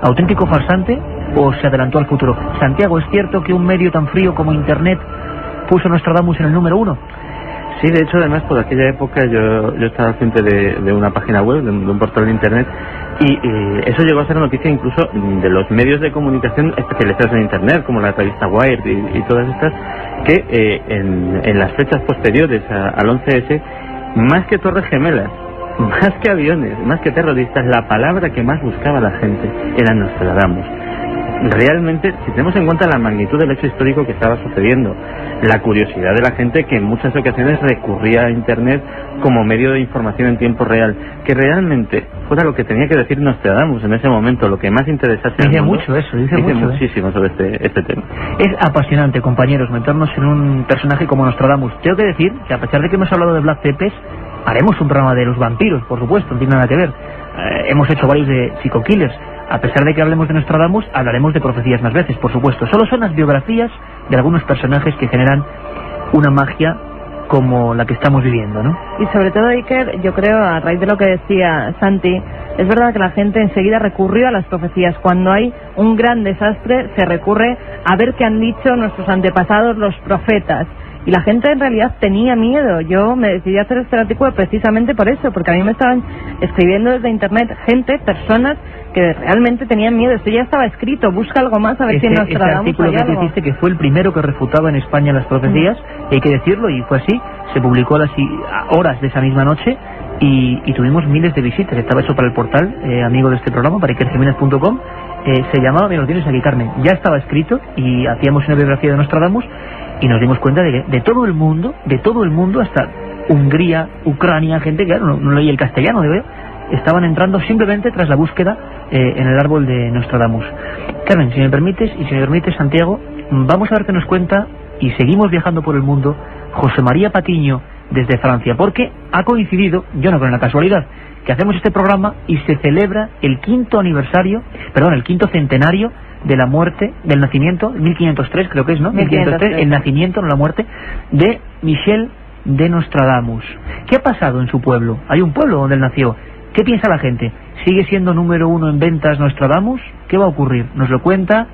¿Auténtico farsante o se adelantó al futuro? Santiago, ¿es cierto que un medio tan frío como Internet puso Nostradamus en el número 1? Sí, de hecho, además, por aquella época yo estaba al frente de una página web, de un portal de Internet, y eso llegó a ser noticia incluso de los medios de comunicación especializados en Internet, como la revista Wired y todas estas, que en las fechas posteriores al 11S, más que Torres Gemelas, más que aviones, más que terroristas, la palabra que más buscaba la gente era Nostradamus. Realmente, si tenemos en cuenta la magnitud del hecho histórico que estaba sucediendo, la curiosidad de la gente que en muchas ocasiones recurría a Internet como medio de información en tiempo real, que realmente fuera lo que tenía que decir Nostradamus en ese momento, lo que más interesase al mundo. Dice muchísimo sobre este tema. Es apasionante, compañeros, meternos en un personaje como Nostradamus. Tengo que decir que, a pesar de que hemos hablado de Vlad Tepes, haremos un programa de los vampiros, por supuesto, no tiene nada que ver. Hemos hecho varios de psico-killers. A pesar de que hablemos de Nostradamus, hablaremos de profecías más veces, por supuesto. Solo son las biografías de algunos personajes que generan una magia como la que estamos viviendo, ¿no? Y sobre todo, Iker, yo creo, a raíz de lo que decía Santi, es verdad que la gente enseguida recurrió a las profecías. Cuando hay un gran desastre, se recurre a ver qué han dicho nuestros antepasados, los profetas. Y la gente en realidad tenía miedo. Yo me decidí a hacer este artículo precisamente por eso, porque a mí me estaban escribiendo desde Internet personas que realmente tenían miedo. Esto ya estaba escrito, busca algo más a ver si en Nostradamus artículo hay que algo. hiciste, que fue el primero que refutaba en España las profecías, y hay que decirlo, y fue así, se publicó a las horas de esa misma noche, y tuvimos miles de visitas. Estaba hecho para el portal, amigo de este programa, para ikerjimenez.com, se llamaba, me lo tienes aquí, Carmen, ya estaba escrito, y hacíamos una biografía de Nostradamus, y nos dimos cuenta de que de todo el mundo, hasta Hungría, Ucrania, gente que no leía el castellano, estaban entrando simplemente tras la búsqueda en el árbol de Nostradamus. Carmen, si me permites, Santiago, vamos a ver qué nos cuenta, y seguimos viajando por el mundo, José María Patiño, desde Francia, porque ha coincidido, yo no creo en la casualidad, que hacemos este programa y se celebra el quinto centenario de la muerte, del nacimiento, 1503 creo que es, ¿no? 1503, el nacimiento, no la muerte, de Michel de Nostradamus. ¿Qué ha pasado en su pueblo? Hay un pueblo donde él nació. ¿Qué piensa la gente? ¿Sigue siendo número 1 en ventas Nostradamus? ¿Qué va a ocurrir? Nos lo cuenta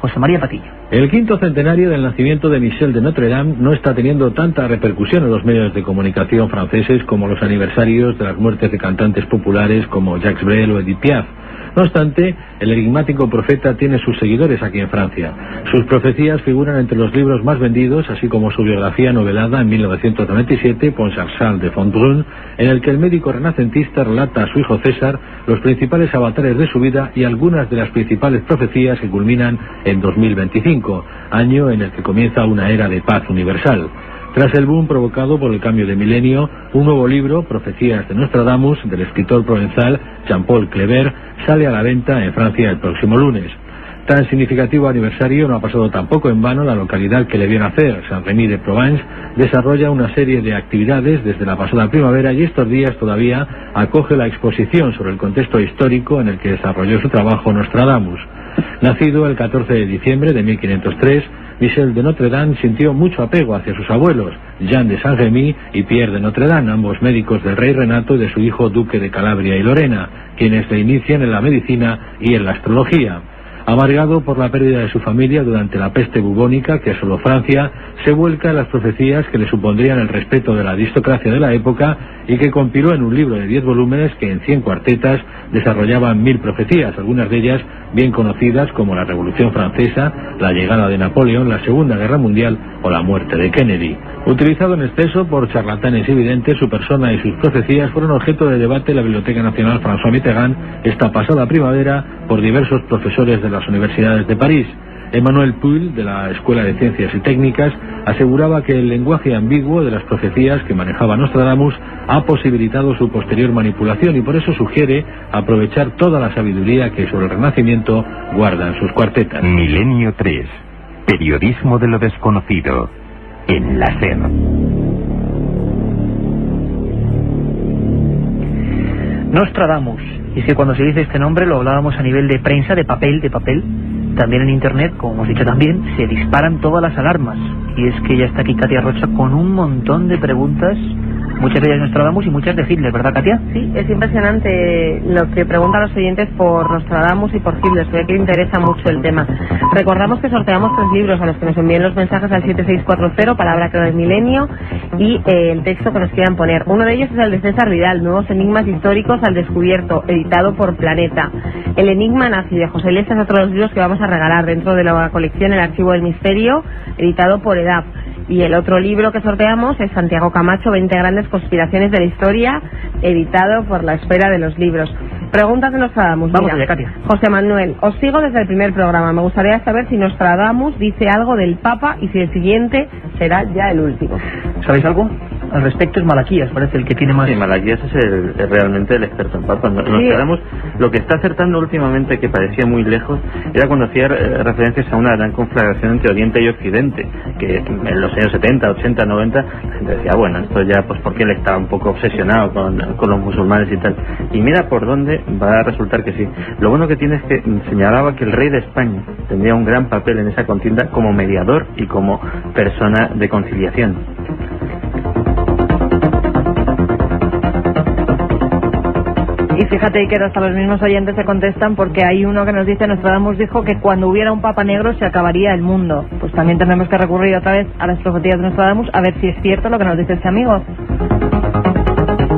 José María Patiño. El quinto centenario del nacimiento de Michel de Notre Dame no está teniendo tanta repercusión en los medios de comunicación franceses como los aniversarios de las muertes de cantantes populares como Jacques Brel o Edith Piaf. No obstante, el enigmático profeta tiene sus seguidores aquí en Francia. Sus profecías figuran entre los libros más vendidos, así como su biografía novelada en 1997, Pont-Charles de Fontbrun, en el que el médico renacentista relata a su hijo César los principales avatares de su vida y algunas de las principales profecías que culminan en 2025, año en el que comienza una era de paz universal. Tras el boom provocado por el cambio de milenio, un nuevo libro, Profecías de Nostradamus, del escritor provenzal Jean-Paul Kleber, sale a la venta en Francia el próximo lunes. Tan significativo aniversario no ha pasado tampoco en vano. La localidad que le vio nacer, Saint-Rémy-de-Provence, desarrolla una serie de actividades desde la pasada primavera y estos días todavía acoge la exposición sobre el contexto histórico en el que desarrolló su trabajo Nostradamus. Nacido el 14 de diciembre de 1503, Michel de Notre Dame sintió mucho apego hacia sus abuelos, Jean de Saint-Rémy y Pierre de Notre Dame, ambos médicos del rey Renato y de su hijo duque de Calabria y Lorena, quienes le inician en la medicina y en la astrología. Amargado por la pérdida de su familia durante la peste bubónica que asoló Francia, se vuelca en las profecías que le supondrían el respeto de la aristocracia de la época y que compiló en un libro de 10 volúmenes que en 100 cuartetas desarrollaban 1000 profecías, algunas de ellas bien conocidas como la Revolución Francesa, la llegada de Napoleón, la Segunda Guerra Mundial o la muerte de Kennedy. Utilizado en exceso por charlatanes evidentes, su persona y sus profecías fueron objeto de debate en la Biblioteca Nacional François Mitterrand esta pasada primavera por diversos profesores de las universidades de París. Emmanuel Puil, de la Escuela de Ciencias y Técnicas, aseguraba que el lenguaje ambiguo de las profecías que manejaba Nostradamus ha posibilitado su posterior manipulación y por eso sugiere aprovechar toda la sabiduría que sobre el Renacimiento guardan sus cuartetas. Milenio 3. Periodismo de lo desconocido. En la SER. Nostradamus. Y es que cuando se dice este nombre lo hablábamos a nivel de prensa, de papel. También en internet, como hemos dicho también, se disparan todas las alarmas. Y es que ya está aquí Katia Rocha con un montón de preguntas, muchas de ellas Nostradamus y muchas de Hitler, ¿verdad, Katia? Sí, es impresionante lo que preguntan los oyentes por Nostradamus y por Hitler, se ve que interesa mucho el tema. Recordamos que sorteamos 3 libros a los que nos envíen los mensajes al 7640, palabra clave del milenio, y el texto que nos quieran poner. Uno de ellos es el de César Vidal, Nuevos enigmas históricos al descubierto, editado por Planeta. El enigma nazi de José Lesta es otro de los libros que vamos a regalar dentro de la colección El archivo del misterio, editado por EDAP. Y el otro libro que sorteamos es Santiago Camacho, 20 grandes conspiraciones de la historia, editado por La Esfera de los Libros. Preguntas de Nostradamus. Vamos allá, Katia. José Manuel, os sigo desde el primer programa. Me gustaría saber si Nostradamus dice algo del Papa y si el siguiente será ya el último. ¿Sabéis algo? Al respecto es Malaquías, parece el que tiene más... Sí, Malaquías es realmente el experto en Papa. Nostradamus, lo que está acertando últimamente, que parecía muy lejos, era cuando hacía referencias a una gran conflagración entre Oriente y Occidente, que en los años 70, 80, 90, la gente decía, bueno, esto ya, pues porque él estaba un poco obsesionado con los musulmanes y tal. Y mira por dónde va a resultar que sí. Lo bueno que tiene es que señalaba que el rey de España tendría un gran papel en esa contienda como mediador y como persona de conciliación. Y fíjate que hasta los mismos oyentes se contestan porque hay uno que nos dice, Nostradamus dijo que cuando hubiera un papa negro se acabaría el mundo. Pues también tendremos que recurrir otra vez a las profecías de Nostradamus a ver si es cierto lo que nos dice este amigo.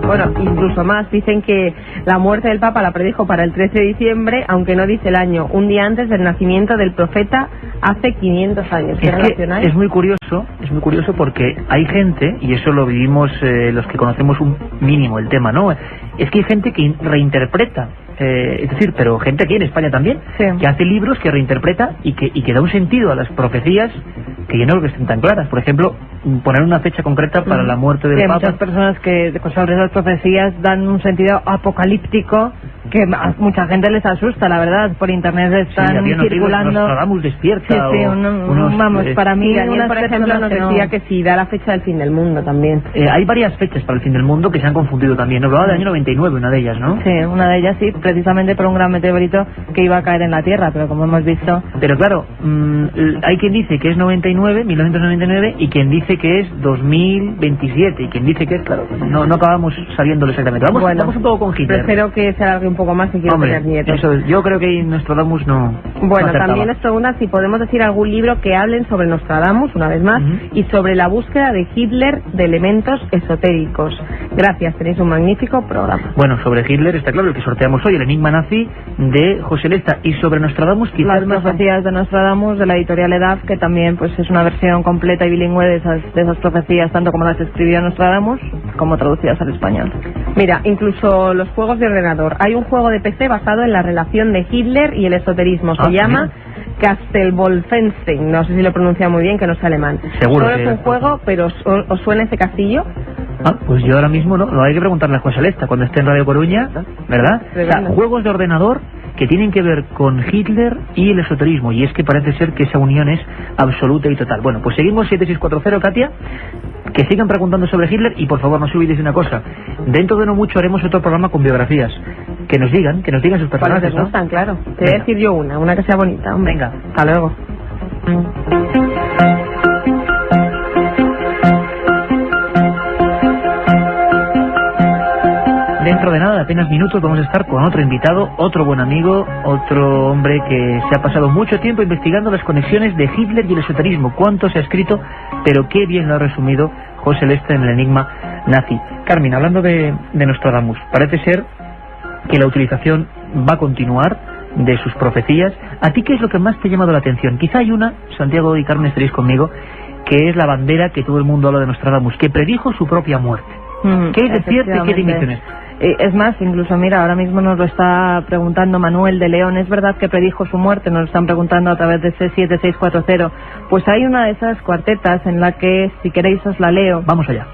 Bueno, incluso más, dicen que la muerte del Papa la predijo para el 13 de diciembre, aunque no dice el año, un día antes del nacimiento del profeta hace 500 años. ¿Qué relacionáis? Es muy curioso porque hay gente, y eso lo vivimos los que conocemos un mínimo el tema, ¿no? Es que hay gente que reinterpreta, es decir, pero gente aquí en España también, sí, que hace libros, que reinterpreta y que da un sentido a las profecías que yo no creo que estén tan claras. Por ejemplo, poner una fecha concreta para la muerte del Papa. Hay muchas personas que sobre esas profecías dan un sentido apocalíptico que a mucha gente les asusta, la verdad. Por internet están circulando. Nostradamus despierta. Sí, vamos, para mí Daniel, por ejemplo, nos decía que sí, da la fecha del fin del mundo también. Hay varias fechas para el fin del mundo que se han confundido también. Nos hablaba del año 99, una de ellas, ¿no? Sí, una de ellas sí, precisamente por un gran meteorito que iba a caer en la Tierra, pero como hemos visto... Pero claro, hay quien dice que es 1999, y quien dice que es 2027, y quien dice que es, claro, no acabamos sabiéndolo exactamente. Vamos un poco con Hitler. Prefiero que se alargue un poco más si quiero tener nietos. Eso es, yo creo que Nostradamus no... Bueno, no también nos preguntan si podemos decir algún libro que hablen sobre Nostradamus, una vez más, y sobre la búsqueda de Hitler de elementos esotéricos. Gracias, tenéis un magnífico programa. Bueno, sobre Hitler está claro el que sorteamos hoy, el enigma nazi de José Lesta, y sobre Nostradamus quizás las profecías de Nostradamus de la editorial EDAF, que también pues es una versión completa y bilingüe de esas profecías, tanto como las escribió Nostradamus como traducidas al español. Mira, incluso los juegos de ordenador. Hay un juego de PC basado en la relación de Hitler y el esoterismo. Se llama Castelvolfenstein. No sé si lo pronuncia muy bien, que no es alemán. Seguro. Solo es un juego, pero ¿os suena ese castillo? Pues yo ahora mismo no hay que preguntarle a José Lesta cuando esté en Radio Coruña, ¿verdad? O sea, juegos de ordenador que tienen que ver con Hitler y el esoterismo, y es que parece ser que esa unión es absoluta y total. Bueno, pues seguimos 7640, Katia, que sigan preguntando sobre Hitler, y por favor no se olvidéis de una cosa, dentro de no mucho haremos otro programa con biografías, que nos digan sus personajes, ¿no? Están, claro. Te voy a decir yo una que sea bonita, hombre. Venga. Hasta luego. Dentro de nada, de apenas minutos, vamos a estar con otro invitado, otro buen amigo, otro hombre que se ha pasado mucho tiempo investigando las conexiones de Hitler y el esoterismo. Cuánto se ha escrito, pero qué bien lo ha resumido José Leste en el enigma nazi. Carmen, hablando de Nostradamus, parece ser que la utilización va a continuar de sus profecías. ¿A ti qué es lo que más te ha llamado la atención? Quizá hay una, Santiago y Carmen estaréis conmigo, que es la bandera que todo el mundo habla de Nostradamus, que predijo su propia muerte. ¿Qué es de cierto y qué de misiones? Es más, incluso mira, ahora mismo nos lo está preguntando Manuel de León. ¿Es verdad que predijo su muerte? Nos lo están preguntando a través de C7640. Pues hay una de esas cuartetas en la que, si queréis, os la leo. Vamos allá.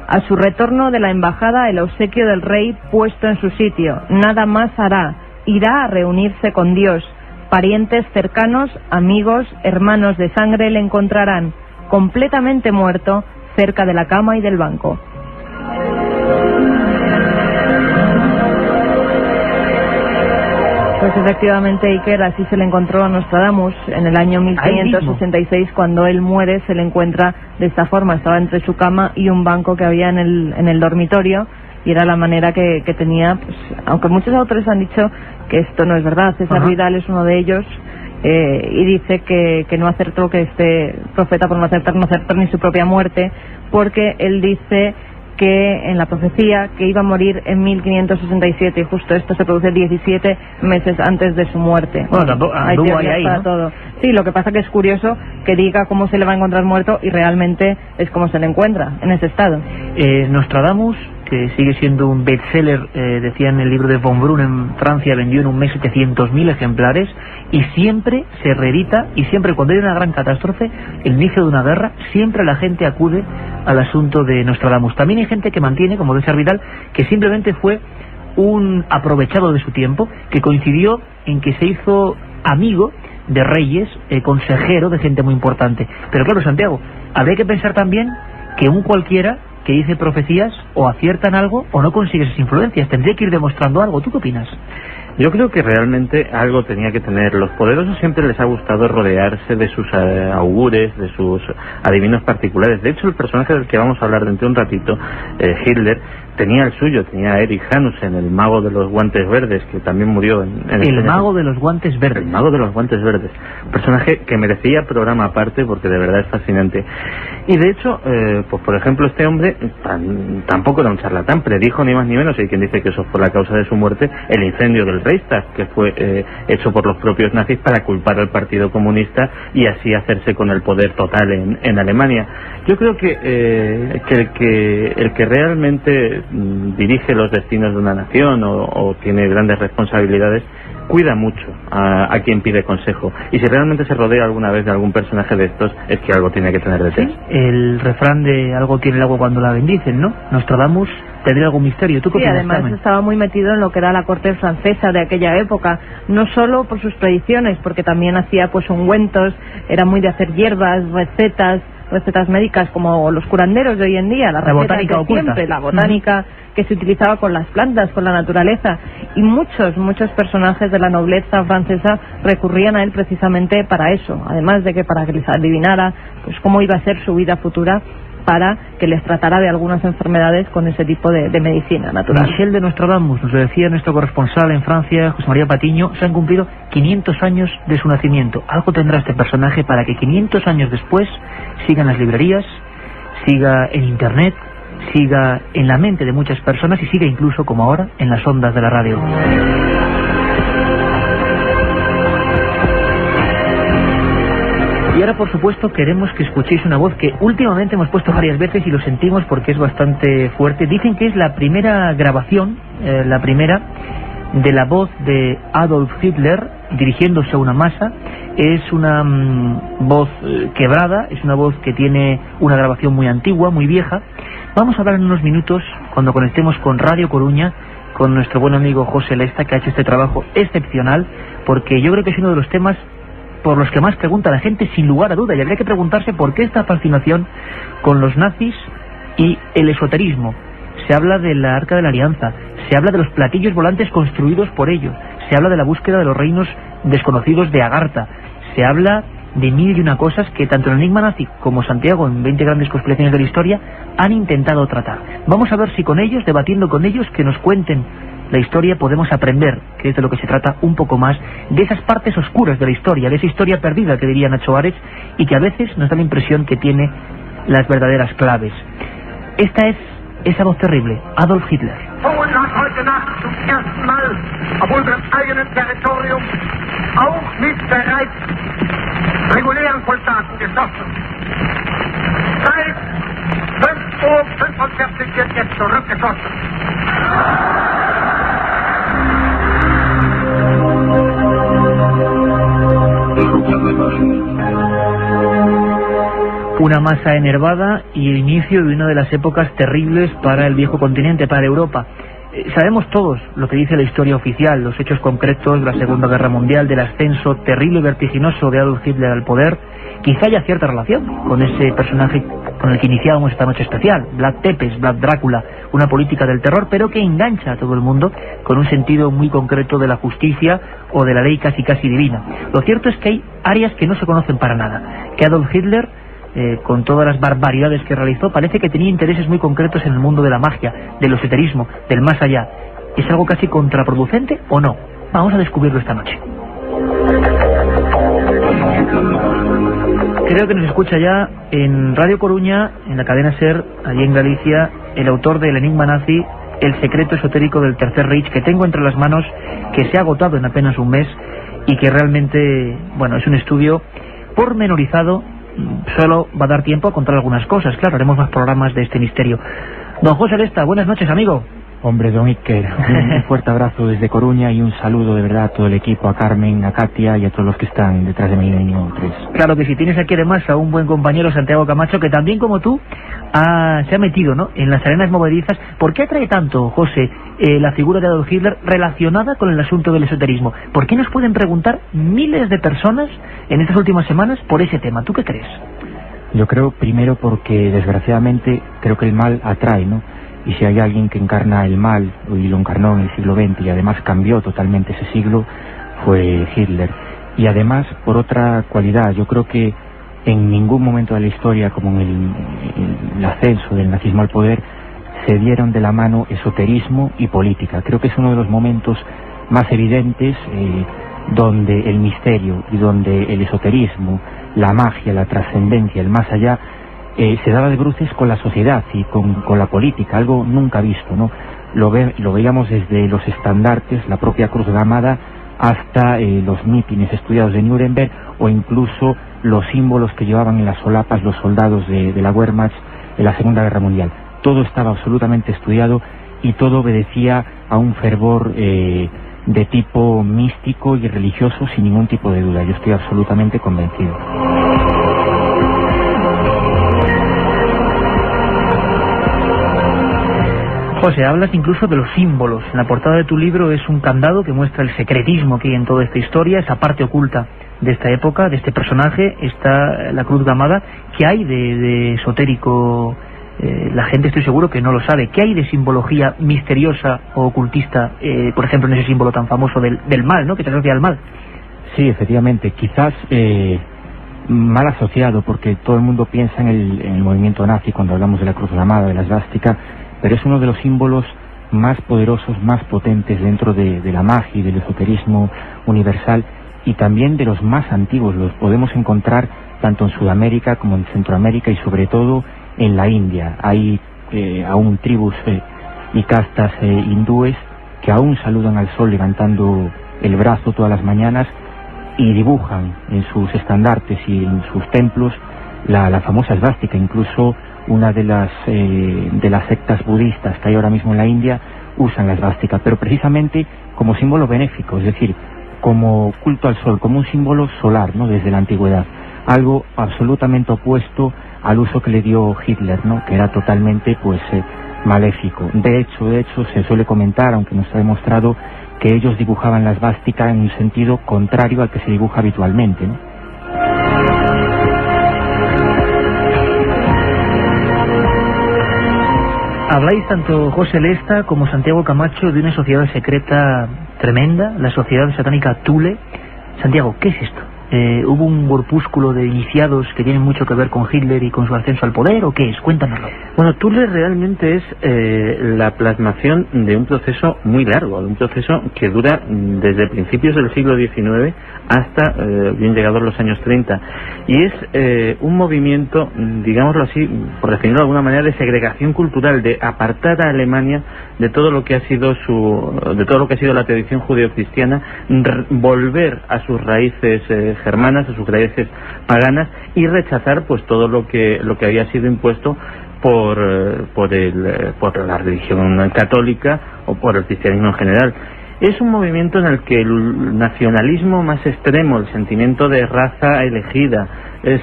A su retorno de la embajada, el obsequio del rey puesto en su sitio. Nada más hará. Irá a reunirse con Dios. Parientes cercanos, amigos, hermanos de sangre le encontrarán. Completamente muerto, cerca de la cama y del banco. Pues efectivamente, Iker, así se le encontró a Nostradamus en el año 1566. Cuando él muere se le encuentra de esta forma. Estaba entre su cama y un banco que había en el dormitorio, y era la manera que tenía, pues, aunque muchos autores han dicho que esto no es verdad. César Vidal es uno de ellos, y dice que no acertó, que este profeta, por no acertar ni su propia muerte, porque él dice que en la profecía que iba a morir en 1567, y justo esto se produce 17 meses antes de su muerte. Bueno, tampoco hay teorías para todo. Sí, lo que pasa que es curioso que diga cómo se le va a encontrar muerto y realmente es como se le encuentra, en ese estado. Nostradamus, que sigue siendo un bestseller, decía en el libro de Von Brunn, en Francia vendió en un mes 700.000 ejemplares, y siempre se reedita, y siempre cuando hay una gran catástrofe, el inicio de una guerra, siempre la gente acude al asunto de Nostradamus. También hay gente que mantiene, como César Vidal, que simplemente fue un aprovechado de su tiempo, que coincidió en que se hizo amigo de reyes, consejero de gente muy importante. Pero claro, Santiago, habría que pensar también que un cualquiera que dice profecías o aciertan algo o no consigue esas influencias. Tendría que ir demostrando algo. ¿Tú qué opinas? Yo creo que realmente algo tenía que tener. Los poderosos siempre les ha gustado rodearse de sus augures, de sus adivinos particulares. De hecho, el personaje del que vamos a hablar dentro de un ratito, Hitler, tenía el suyo, tenía a Erich Hanussen, el mago de los guantes verdes, que también murió en el mago de los guantes verdes. El mago de los guantes verdes. Un personaje que merecía programa aparte, porque de verdad es fascinante. Y de hecho, pues por ejemplo, este hombre tampoco era un charlatán, predijo ni más ni menos, hay quien dice que eso fue la causa de su muerte, el incendio del Reichstag, que fue hecho por los propios nazis para culpar al Partido Comunista y así hacerse con el poder total en Alemania. Yo creo que el que realmente dirige los destinos de una nación o tiene grandes responsabilidades, cuida mucho a quien pide consejo, y si realmente se rodea alguna vez de algún personaje de estos, es que algo tiene que tener detrás. Sí, el refrán de algo tiene el agua cuando la bendicen, ¿no? Nostradamus tendría algún misterio. ¿Tú qué opinas, además Carmen? Estaba muy metido en lo que era la corte francesa de aquella época, no solo por sus predicciones, porque también hacía pues ungüentos, era muy de hacer hierbas, recetas médicas, como los curanderos de hoy en día, la botánica oculta. Siempre, la botánica que se utilizaba con las plantas, con la naturaleza, y muchos personajes de la nobleza francesa recurrían a él precisamente para eso, además de que para que les adivinara pues cómo iba a ser su vida futura, para que les tratara de algunas enfermedades con ese tipo de medicina natural. Michel de Nostradamus, nos lo decía nuestro corresponsal en Francia, José María Patiño, se han cumplido 500 años de su nacimiento. Algo tendrá este personaje para que 500 años después siga en las librerías, siga en internet, siga en la mente de muchas personas y siga incluso, como ahora, en las ondas de la radio. Y ahora, por supuesto, queremos que escuchéis una voz que últimamente hemos puesto varias veces y lo sentimos porque es bastante fuerte. Dicen que es la primera grabación, la primera, de la voz de Adolf Hitler dirigiéndose a una masa. Es una voz quebrada, es una voz que tiene una grabación muy antigua, muy vieja. Vamos a hablar en unos minutos, cuando conectemos con Radio Coruña, con nuestro buen amigo José Lesta, que ha hecho este trabajo excepcional, porque yo creo que es uno de los temas por los que más pregunta la gente, sin lugar a duda, y habría que preguntarse por qué esta fascinación con los nazis y el esoterismo. Se habla de la Arca de la Alianza, se habla de los platillos volantes construidos por ellos, se habla de la búsqueda de los reinos desconocidos de Agartha, se habla de mil y una cosas que tanto el Enigma Nazi como Santiago, en 20 grandes conspiraciones de la historia, han intentado tratar. Vamos a ver si con ellos, debatiendo con ellos, que nos cuenten la historia, podemos aprender, que es de lo que se trata, un poco más de esas partes oscuras de la historia, de esa historia perdida que diría Nacho Ares, y que a veces nos da la impresión que tiene las verdaderas claves. Esta es esa voz terrible, Adolf Hitler. Heute Nacht zum ersten Mal auf unserem eigenen Territorium auch mit bereits regulären Soldaten geschossen. Seit 5:45 Uhr wird jetzt zurückgeschossen. Una masa enervada y el inicio de una de las épocas terribles para el viejo continente, para Europa. Sabemos todos lo que dice la historia oficial, los hechos concretos de la Segunda Guerra Mundial, del ascenso terrible y vertiginoso de Adolf Hitler al poder. Quizá haya cierta relación con ese personaje con el que iniciábamos esta noche especial, Vlad Tepes, Vlad Drácula, una política del terror, pero que engancha a todo el mundo con un sentido muy concreto de la justicia o de la ley casi divina. Lo cierto es que hay áreas que no se conocen para nada, que Adolf Hitler, con todas las barbaridades que realizó, parece que tenía intereses muy concretos en el mundo de la magia, del esoterismo, del más allá. ¿Es algo casi contraproducente o no? Vamos a descubrirlo esta noche. Creo que nos escucha ya en Radio Coruña, en la cadena SER, allí en Galicia, el autor del Enigma Nazi, el secreto esotérico del Tercer Reich, que tengo entre las manos, que se ha agotado en apenas un mes y que realmente, bueno, es un estudio pormenorizado. Solo va a dar tiempo a contar algunas cosas, claro, haremos más programas de este misterio. Don José Lesta, buenas noches, amigo. Hombre, don Iker, un fuerte abrazo desde Coruña y un saludo de verdad a todo el equipo, a Carmen, a Katia y a todos los que están detrás de Milenio 3. Claro que sí, tienes aquí además a un buen compañero, Santiago Camacho, que también como tú se ha metido, ¿no?, en las arenas movedizas. ¿Por qué atrae tanto, José, la figura de Adolf Hitler relacionada con el asunto del esoterismo? ¿Por qué nos pueden preguntar miles de personas en estas últimas semanas por ese tema? ¿Tú qué crees? Yo creo, primero, porque desgraciadamente creo que el mal atrae, ¿no? Y si hay alguien que encarna el mal, y lo encarnó en el siglo XX, y además cambió totalmente ese siglo, fue Hitler. Y además, por otra cualidad, yo creo que en ningún momento de la historia, como en el ascenso del nazismo al poder, se dieron de la mano esoterismo y política. Creo que es uno de los momentos más evidentes donde el misterio y donde el esoterismo, la magia, la trascendencia, el más allá, se daba de bruces con la sociedad y con la política, algo nunca visto, ¿no? Lo veíamos desde los estandartes, la propia Cruz Gamada, hasta los mítines estudiados de Nuremberg, o incluso los símbolos que llevaban en las solapas los soldados de la Wehrmacht en la Segunda Guerra Mundial. Todo estaba absolutamente estudiado y todo obedecía a un fervor de tipo místico y religioso, sin ningún tipo de duda. Yo estoy absolutamente convencido. José, hablas incluso de los símbolos. En la portada de tu libro es un candado que muestra el secretismo que hay en toda esta historia, esa parte oculta de esta época, de este personaje. Está la Cruz Gamada. ¿Qué hay de esotérico? La gente, estoy seguro, que no lo sabe. ¿Qué hay de simbología misteriosa o ocultista, por ejemplo, en ese símbolo tan famoso del mal, ¿no?, que te asocia al mal? Sí, efectivamente. Quizás mal asociado, porque todo el mundo piensa en el movimiento nazi cuando hablamos de la Cruz Gamada, de la esvástica, pero es uno de los símbolos más poderosos, más potentes dentro de la magia y del esoterismo universal, y también de los más antiguos. Los podemos encontrar tanto en Sudamérica como en Centroamérica y sobre todo en la India. Hay aún tribus y castas hindúes que aún saludan al sol levantando el brazo todas las mañanas y dibujan en sus estandartes y en sus templos la famosa esvástica. Incluso una de las sectas budistas que hay ahora mismo en la India usan la esvástica, pero precisamente como símbolo benéfico, es decir, como culto al sol, como un símbolo solar, ¿no?, desde la antigüedad. Algo absolutamente opuesto al uso que le dio Hitler, ¿no?, que era totalmente, maléfico. De hecho, se suele comentar, aunque no está demostrado, que ellos dibujaban la esvástica en un sentido contrario al que se dibuja habitualmente, ¿no? Habláis tanto José Lesta como Santiago Camacho de una sociedad secreta tremenda, la sociedad satánica Thule. Santiago, ¿qué es esto? ¿Hubo un grupúsculo de iniciados que tienen mucho que ver con Hitler y con su ascenso al poder o qué es? Cuéntanoslo. Bueno, Thule realmente es la plasmación de un proceso muy largo, de un proceso que dura desde principios del siglo XIX hasta bien llegados los años 30. Y es un movimiento, digámoslo así, por definirlo de alguna manera, de segregación cultural, de apartar a Alemania de todo lo que ha sido la tradición judeocristiana, volver a sus raíces germanas, a sus raíces paganas, y rechazar pues todo lo que había sido impuesto por la religión católica o por el cristianismo en general. Es un movimiento en el que el nacionalismo más extremo, el sentimiento de raza elegida,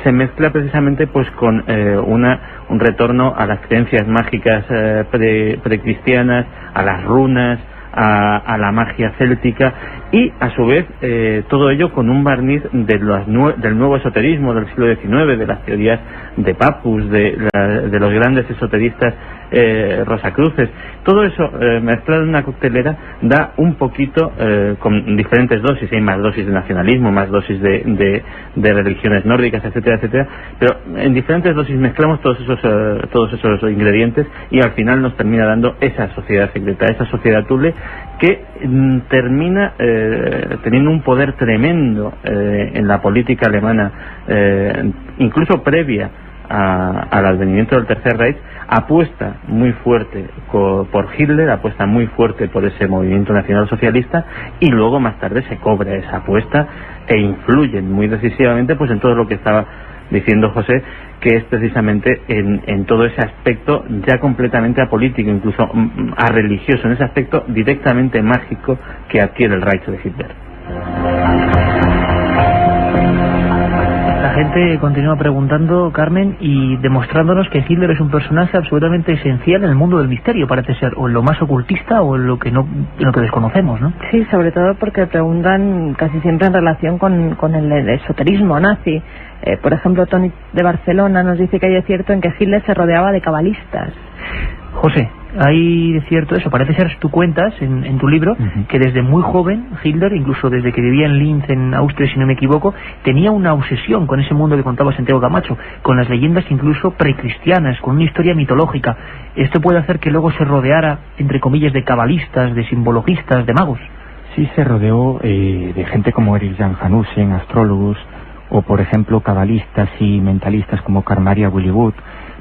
se mezcla precisamente pues con un retorno a las creencias mágicas precristianas, a las runas, a la magia céltica, y a su vez todo ello con un barniz del nuevo esoterismo del siglo XIX, de las teorías de Papus, de los grandes esoteristas Rosacruces. Todo eso mezclado en una coctelera da un poquito, con diferentes dosis, hay más dosis de nacionalismo, más dosis de religiones nórdicas, etcétera, etcétera, pero en diferentes dosis mezclamos todos esos ingredientes y al final nos termina dando esa sociedad secreta, esa sociedad Thule, que termina teniendo un poder tremendo en la política alemana, incluso previa al advenimiento del Tercer Reich. Apuesta muy fuerte por Hitler, apuesta muy fuerte por ese movimiento nacional socialista, y luego más tarde se cobra esa apuesta e influyen muy decisivamente pues en todo lo que estaba diciendo José, que es precisamente en todo ese aspecto ya completamente apolítico, incluso a religioso, en ese aspecto directamente mágico que adquiere el Reich de Hitler. La gente continúa preguntando, Carmen, y demostrándonos que Hitler es un personaje absolutamente esencial en el mundo del misterio, parece ser, o en lo más ocultista o en lo que desconocemos, ¿no? Sí, sobre todo porque preguntan casi siempre en relación con el esoterismo nazi. Por ejemplo, Tony de Barcelona nos dice que hay de cierto en que Hitler se rodeaba de cabalistas. José, hay de cierto eso, parece ser, tú cuentas en tu libro, que desde muy joven Hitler, incluso desde que vivía en Linz, en Austria, si no me equivoco, tenía una obsesión con ese mundo que contaba Santiago Camacho, con las leyendas incluso precristianas, con una historia mitológica. ¿Esto puede hacer que luego se rodeara, entre comillas, de cabalistas, de simbologistas, de magos? Sí, se rodeó de gente como Erich Jan Hanussen, astrólogos, o por ejemplo cabalistas y mentalistas como Karl Maria Williwood.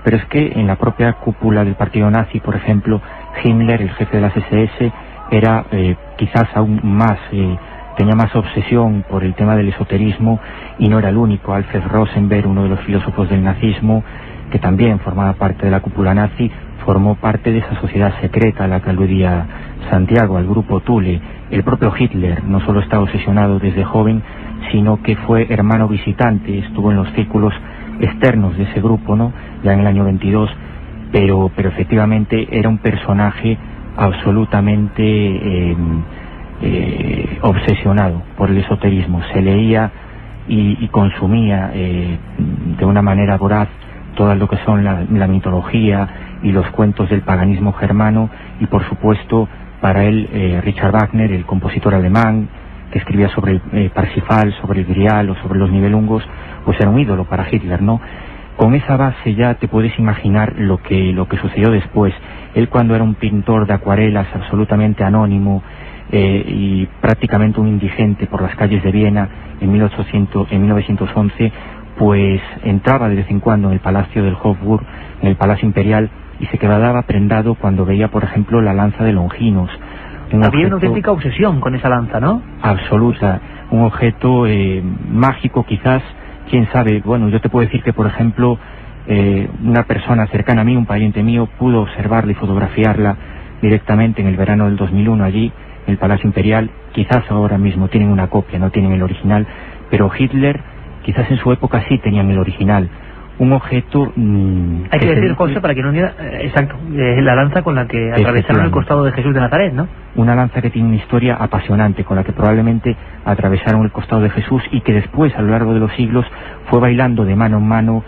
Pero es que en la propia cúpula del partido nazi, por ejemplo, Himmler, el jefe de las SS, era quizás aún más, tenía más obsesión por el tema del esoterismo, y no era el único. Alfred Rosenberg, uno de los filósofos del nazismo, que también formaba parte de la cúpula nazi, formó parte de esa sociedad secreta a la que aludía Santiago, al grupo Thule. El propio Hitler no solo estaba obsesionado desde joven, sino que fue hermano visitante, estuvo en los círculos externos de ese grupo, ¿no? Ya en el año 22, pero efectivamente era un personaje absolutamente obsesionado por el esoterismo. Se leía y consumía de una manera voraz todo lo que son la mitología y los cuentos del paganismo germano, y por supuesto para él Richard Wagner, el compositor alemán que escribía sobre Parsifal, sobre el Grial o sobre los Nibelungos, pues era un ídolo para Hitler, ¿no? Con esa base ya te puedes imaginar lo que sucedió después. Él, cuando era un pintor de acuarelas absolutamente anónimo y prácticamente un indigente por las calles de Viena en 1911, pues entraba de vez en cuando en el Palacio del Hofburg, en el Palacio Imperial, y se quedaba prendado cuando veía, por ejemplo, la lanza de Longinos. Había una auténtica obsesión con esa lanza, ¿no? Absoluta, un objeto mágico quizás, quién sabe. Bueno, yo te puedo decir que, por ejemplo, una persona cercana a mí, un pariente mío, pudo observarla y fotografiarla directamente en el verano del 2001 allí, en el Palacio Imperial. Quizás ahora mismo tienen una copia, no tienen el original, pero Hitler, quizás en su época sí tenían el original. un objeto... Hay que decir, José, para que no diga... exacto, la lanza con la que atravesaron el costado de Jesús de Nazaret, ¿no? Una lanza que tiene una historia apasionante, con la que probablemente atravesaron el costado de Jesús y que después, a lo largo de los siglos, fue bailando de mano en mano.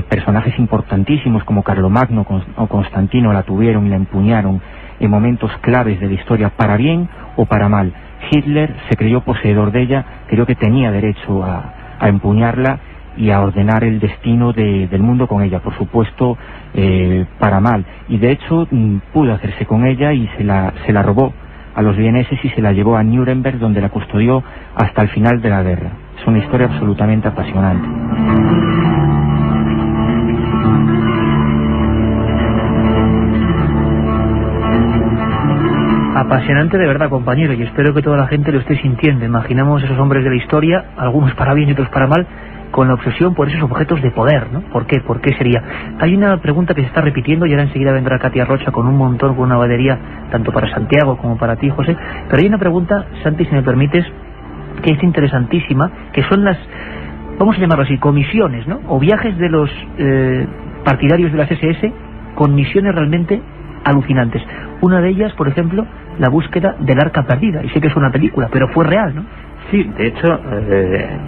Personajes importantísimos como Carlomagno o Constantino la tuvieron y la empuñaron en momentos claves de la historia, para bien o para mal. Hitler se creyó poseedor de ella, creyó que tenía derecho a empuñarla y a ordenar el destino del mundo con ella, por supuesto para mal, y de hecho pudo hacerse con ella y se la robó a los vieneses y se la llevó a Nuremberg, donde la custodió hasta el final de la guerra. Es una historia absolutamente apasionante. Apasionante de verdad, compañero, y espero que toda la gente lo esté sintiendo. Imaginamos esos hombres de la historia, algunos para bien y otros para mal, con la obsesión por esos objetos de poder, ¿no? ¿Por qué? ¿Por qué sería? Hay una pregunta que se está repitiendo y ahora enseguida vendrá Katia Rocha con un montón, con una batería, tanto para Santiago como para ti, José. Pero hay una pregunta, Santi, si me permites, que es interesantísima, que son las, vamos a llamarlo así, comisiones, ¿no? O viajes de los partidarios de las SS con misiones realmente alucinantes. Una de ellas, por ejemplo, la búsqueda del Arca Perdida. Y sé que es una película, pero fue real, ¿no? Sí, de hecho,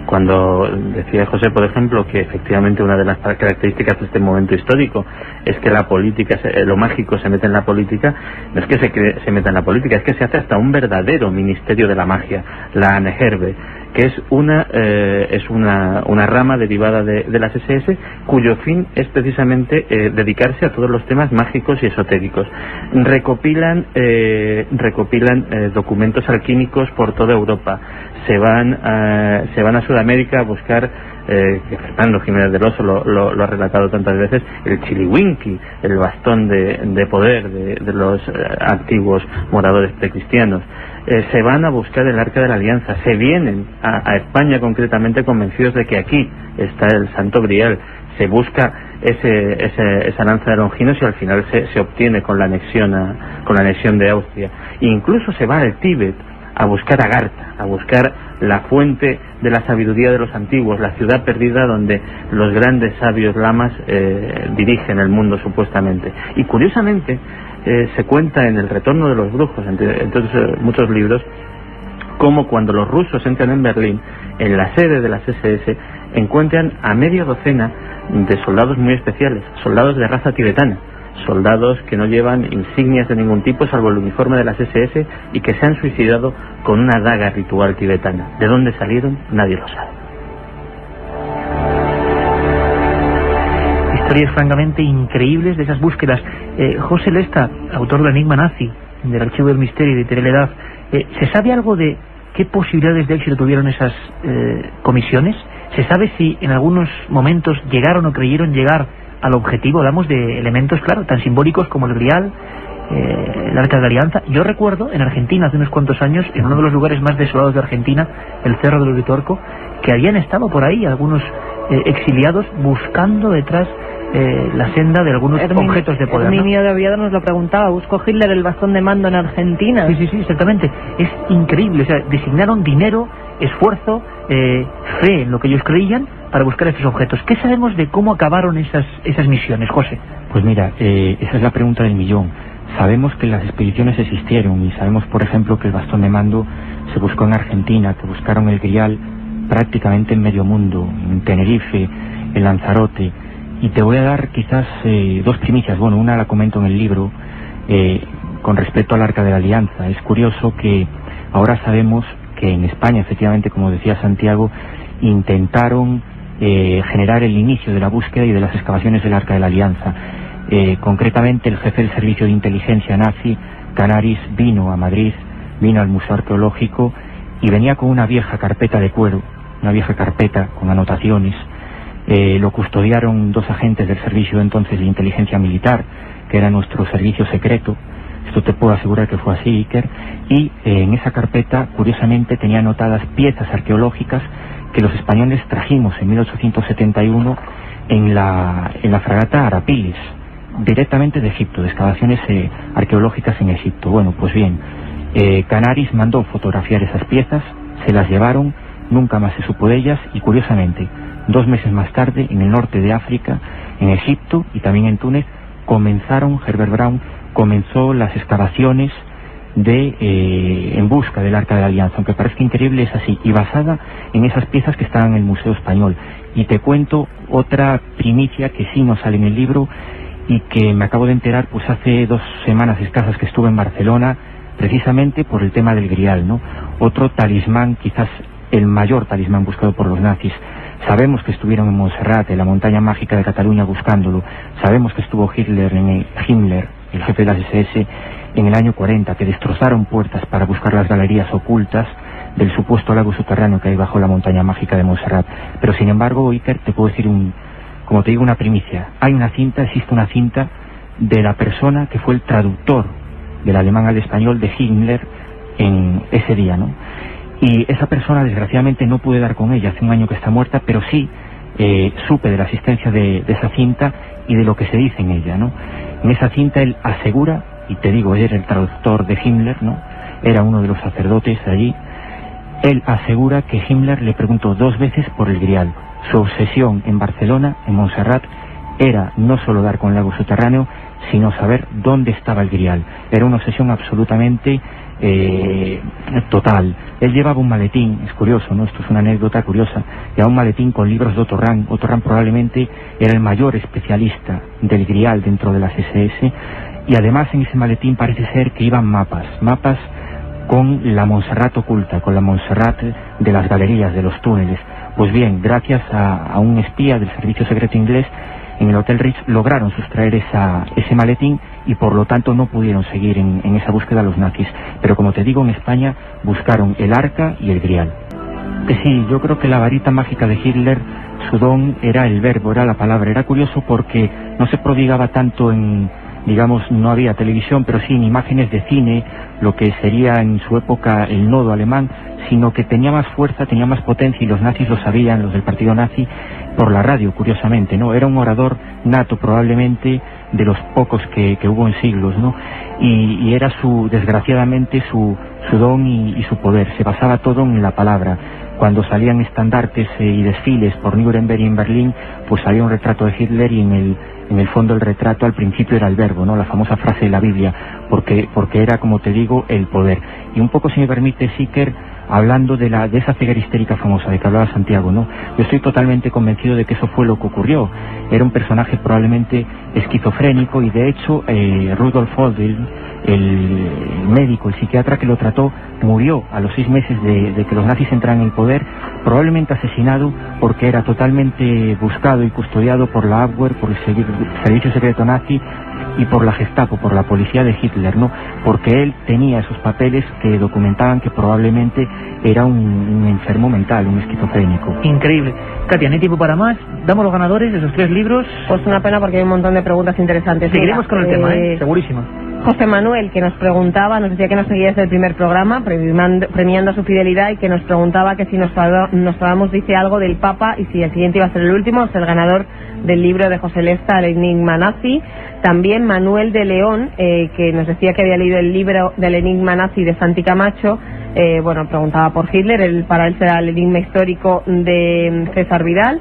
cuando decía José, por ejemplo, que efectivamente una de las características de este momento histórico es que la política, lo mágico se mete en la política, no es que se meta en la política, es que se hace hasta un verdadero ministerio de la magia, la Aneherbe, que es una rama derivada de las SS, cuyo fin es precisamente dedicarse a todos los temas mágicos y esotéricos. Recopilan documentos alquímicos por toda Europa. Se van a Sudamérica a buscar, que Fernando Jiménez del Oso lo ha relatado tantas veces, el chiliwinki, el bastón de poder de los antiguos moradores precristianos. Se van a buscar el Arca de la Alianza, se vienen a España concretamente convencidos de que aquí está el Santo Grial, se busca esa lanza de Longinos y al final se obtiene con la anexión de Austria. E incluso se va al Tíbet a buscar Agartha, a buscar la fuente de la sabiduría de los antiguos, la ciudad perdida donde los grandes sabios lamas dirigen el mundo supuestamente. Y curiosamente se cuenta en El Retorno de los Brujos, entre muchos libros, como cuando los rusos entran en Berlín, en la sede de las SS, encuentran a media docena de soldados muy especiales, soldados de raza tibetana, soldados que no llevan insignias de ningún tipo salvo el uniforme de las SS y que se han suicidado con una daga ritual tibetana. ¿De dónde salieron? Nadie lo sabe. Historias francamente increíbles de esas búsquedas. José Lesta, autor del Enigma Nazi, del Archivo del Misterio y de Tereledad, ¿se sabe algo de qué posibilidades de éxito tuvieron esas comisiones? ¿Se sabe si en algunos momentos llegaron o creyeron llegar al objetivo? Hablamos de elementos, claro, tan simbólicos como el Grial, el Arca de la Alianza. Yo recuerdo en Argentina hace unos cuantos años, en uno de los lugares más desolados de Argentina, el Cerro del Uritorco, que habían estado por ahí algunos exiliados buscando detrás la senda de algunos objetos de poder, ¿no? Herminio de Oviedo nos lo preguntaba, ¿buscó Hitler el bastón de mando en Argentina? Sí, exactamente. Es increíble, o sea, designaron dinero, esfuerzo, fe en lo que ellos creían para buscar esos objetos. ¿Qué sabemos de cómo acabaron esas misiones, José? Pues mira, esa es la pregunta del millón. Sabemos que las expediciones existieron y sabemos, por ejemplo, que el bastón de mando se buscó en Argentina, que buscaron el Grial prácticamente en medio mundo, en Tenerife, en Lanzarote. Y te voy a dar quizás dos primicias. Bueno, una la comento en el libro con respecto al Arca de la Alianza. Es curioso que ahora sabemos que en España, efectivamente, como decía Santiago, intentaron generar el inicio de la búsqueda y de las excavaciones del Arca de la Alianza. Concretamente, el jefe del servicio de inteligencia nazi, Canaris, vino a Madrid, vino al Museo Arqueológico y venía con una vieja carpeta de cuero, una vieja carpeta con anotaciones. Lo custodiaron dos agentes del servicio entonces de inteligencia militar, que era nuestro servicio secreto. Esto te puedo asegurar que fue así, Iker. Y en esa carpeta, curiosamente, tenía anotadas piezas arqueológicas que los españoles trajimos en 1871 en la fragata Arapiles, directamente de Egipto, de excavaciones arqueológicas en Egipto. Bueno, pues bien, Canaris mandó fotografiar esas piezas, se las llevaron nunca más se supo de ellas y curiosamente 2 meses más tarde en el norte de África, en Egipto y también en Túnez, Herbert Brown comenzó las excavaciones en busca del Arca de la Alianza, aunque parezca increíble es así, y basada en esas piezas que están en el Museo Español. Y te cuento otra primicia que sí no sale en el libro y que me acabo de enterar pues hace 2 semanas escasas que estuve en Barcelona, precisamente por el tema del Grial, ¿no? Otro talismán, quizás el mayor talismán buscado por los nazis. Sabemos que estuvieron en Montserrat, en la montaña mágica de Cataluña, buscándolo. Sabemos que estuvo Himmler, el jefe de las SS, en el año 40, que destrozaron puertas para buscar las galerías ocultas del supuesto lago subterráneo que hay bajo la montaña mágica de Montserrat. Pero sin embargo, Iker, te puedo decir como te digo, una primicia. Existe una cinta de la persona que fue el traductor del alemán al español de Himmler en ese día, ¿no? Y esa persona, desgraciadamente, no pude dar con ella, hace un año que está muerta, pero sí supe de la existencia de esa cinta y de lo que se dice en ella, ¿no? En esa cinta él asegura, y te digo, él era el traductor de Himmler, ¿no? Era uno de los sacerdotes allí. Él asegura que Himmler le preguntó 2 veces por el Grial. Su obsesión en Barcelona, en Montserrat, era no solo dar con el lago subterráneo, sino saber dónde estaba el Grial. Era una obsesión absolutamente total. Él llevaba un maletín, es curioso, ¿no? Esto es una anécdota curiosa. Llevaba un maletín con libros de Otto Rahn. Otto Rahn probablemente era el mayor especialista del Grial dentro de las SS, y además en ese maletín parece ser que iban mapas con la Montserrat oculta, con la Montserrat de las galerías, de los túneles. Pues bien, gracias a un espía del servicio secreto inglés, en el Hotel Ritz lograron sustraer ese maletín y por lo tanto no pudieron seguir en esa búsqueda los nazis. Pero como te digo, en España buscaron el arca y el Grial. Sí, yo creo que la varita mágica de Hitler, su don era el verbo, era la palabra. Era curioso porque no se prodigaba tanto digamos, no había televisión, pero sí en imágenes de cine, lo que sería en su época el nodo alemán, sino que tenía más fuerza, tenía más potencia, y los nazis lo sabían, los del partido nazi, por la radio, curiosamente, ¿no? Era un orador nato, probablemente de los pocos que hubo en siglos, ¿no? Y era desgraciadamente su don y su poder. Se basaba todo en la palabra. Cuando salían estandartes y desfiles por Nuremberg y en Berlín, pues salía un retrato de Hitler y en el fondo el retrato al principio era el verbo, ¿no? La famosa frase de la Biblia, porque era, como te digo, el poder. Y un poco, si me permite, Iker, hablando de esa ceguera histérica famosa de que hablaba Santiago, ¿no? Yo estoy totalmente convencido de que eso fue lo que ocurrió. Era un personaje probablemente esquizofrénico, y de hecho Rudolf Hödel, el médico, el psiquiatra que lo trató, murió a los 6 meses de que los nazis entraran en el poder, probablemente asesinado porque era totalmente buscado y custodiado por la Abwehr, por el servicio secreto nazi y por la Gestapo, por la policía de Hitler, ¿no? Porque él tenía esos papeles que documentaban que probablemente era un enfermo mental, un esquizofrénico. Increíble. Katia, ¿no hay tiempo para más? ¿Damos los ganadores de esos 3 libros? Pues una pena, porque hay un montón de preguntas interesantes. Seguiremos con el tema, segurísimo. José Manuel, que nos preguntaba, nos decía que nos seguía desde el primer programa, premiando su fidelidad, y que nos preguntaba que si Nostradamus dice algo del Papa y si el siguiente iba a ser el último, es el ganador del libro de José Lesta, El enigma nazi. También Manuel de León, que nos decía que había leído el libro del enigma nazi de Santi Camacho. Preguntaba por Hitler, para él será el enigma histórico de César Vidal.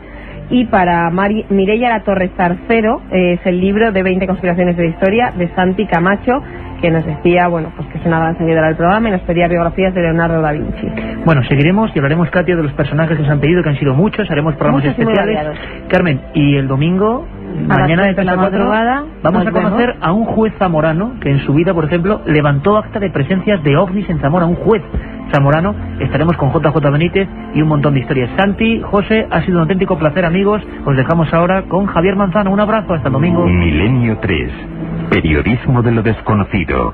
Y para Mireia La Torre Zarcero, es el libro de 20 conspiraciones de la historia de Santi Camacho, que nos decía, que es una gran seguidora del programa, y nos pedía biografías de Leonardo da Vinci. Bueno, seguiremos y hablaremos, Katia, de los personajes que nos han pedido, que han sido muchos, haremos programas especiales. Carmen, y el domingo, mañana de la madrugada, vamos a conocer a un juez zamorano que en su vida, por ejemplo, levantó acta de presencias de ovnis en Zamora, un juez zamorano. Estaremos con JJ Benítez y un montón de historias. Santi, José, ha sido un auténtico placer, amigos. Os dejamos ahora con Javier Manzano. Un abrazo, hasta el domingo. Milenio 3. Periodismo de lo desconocido.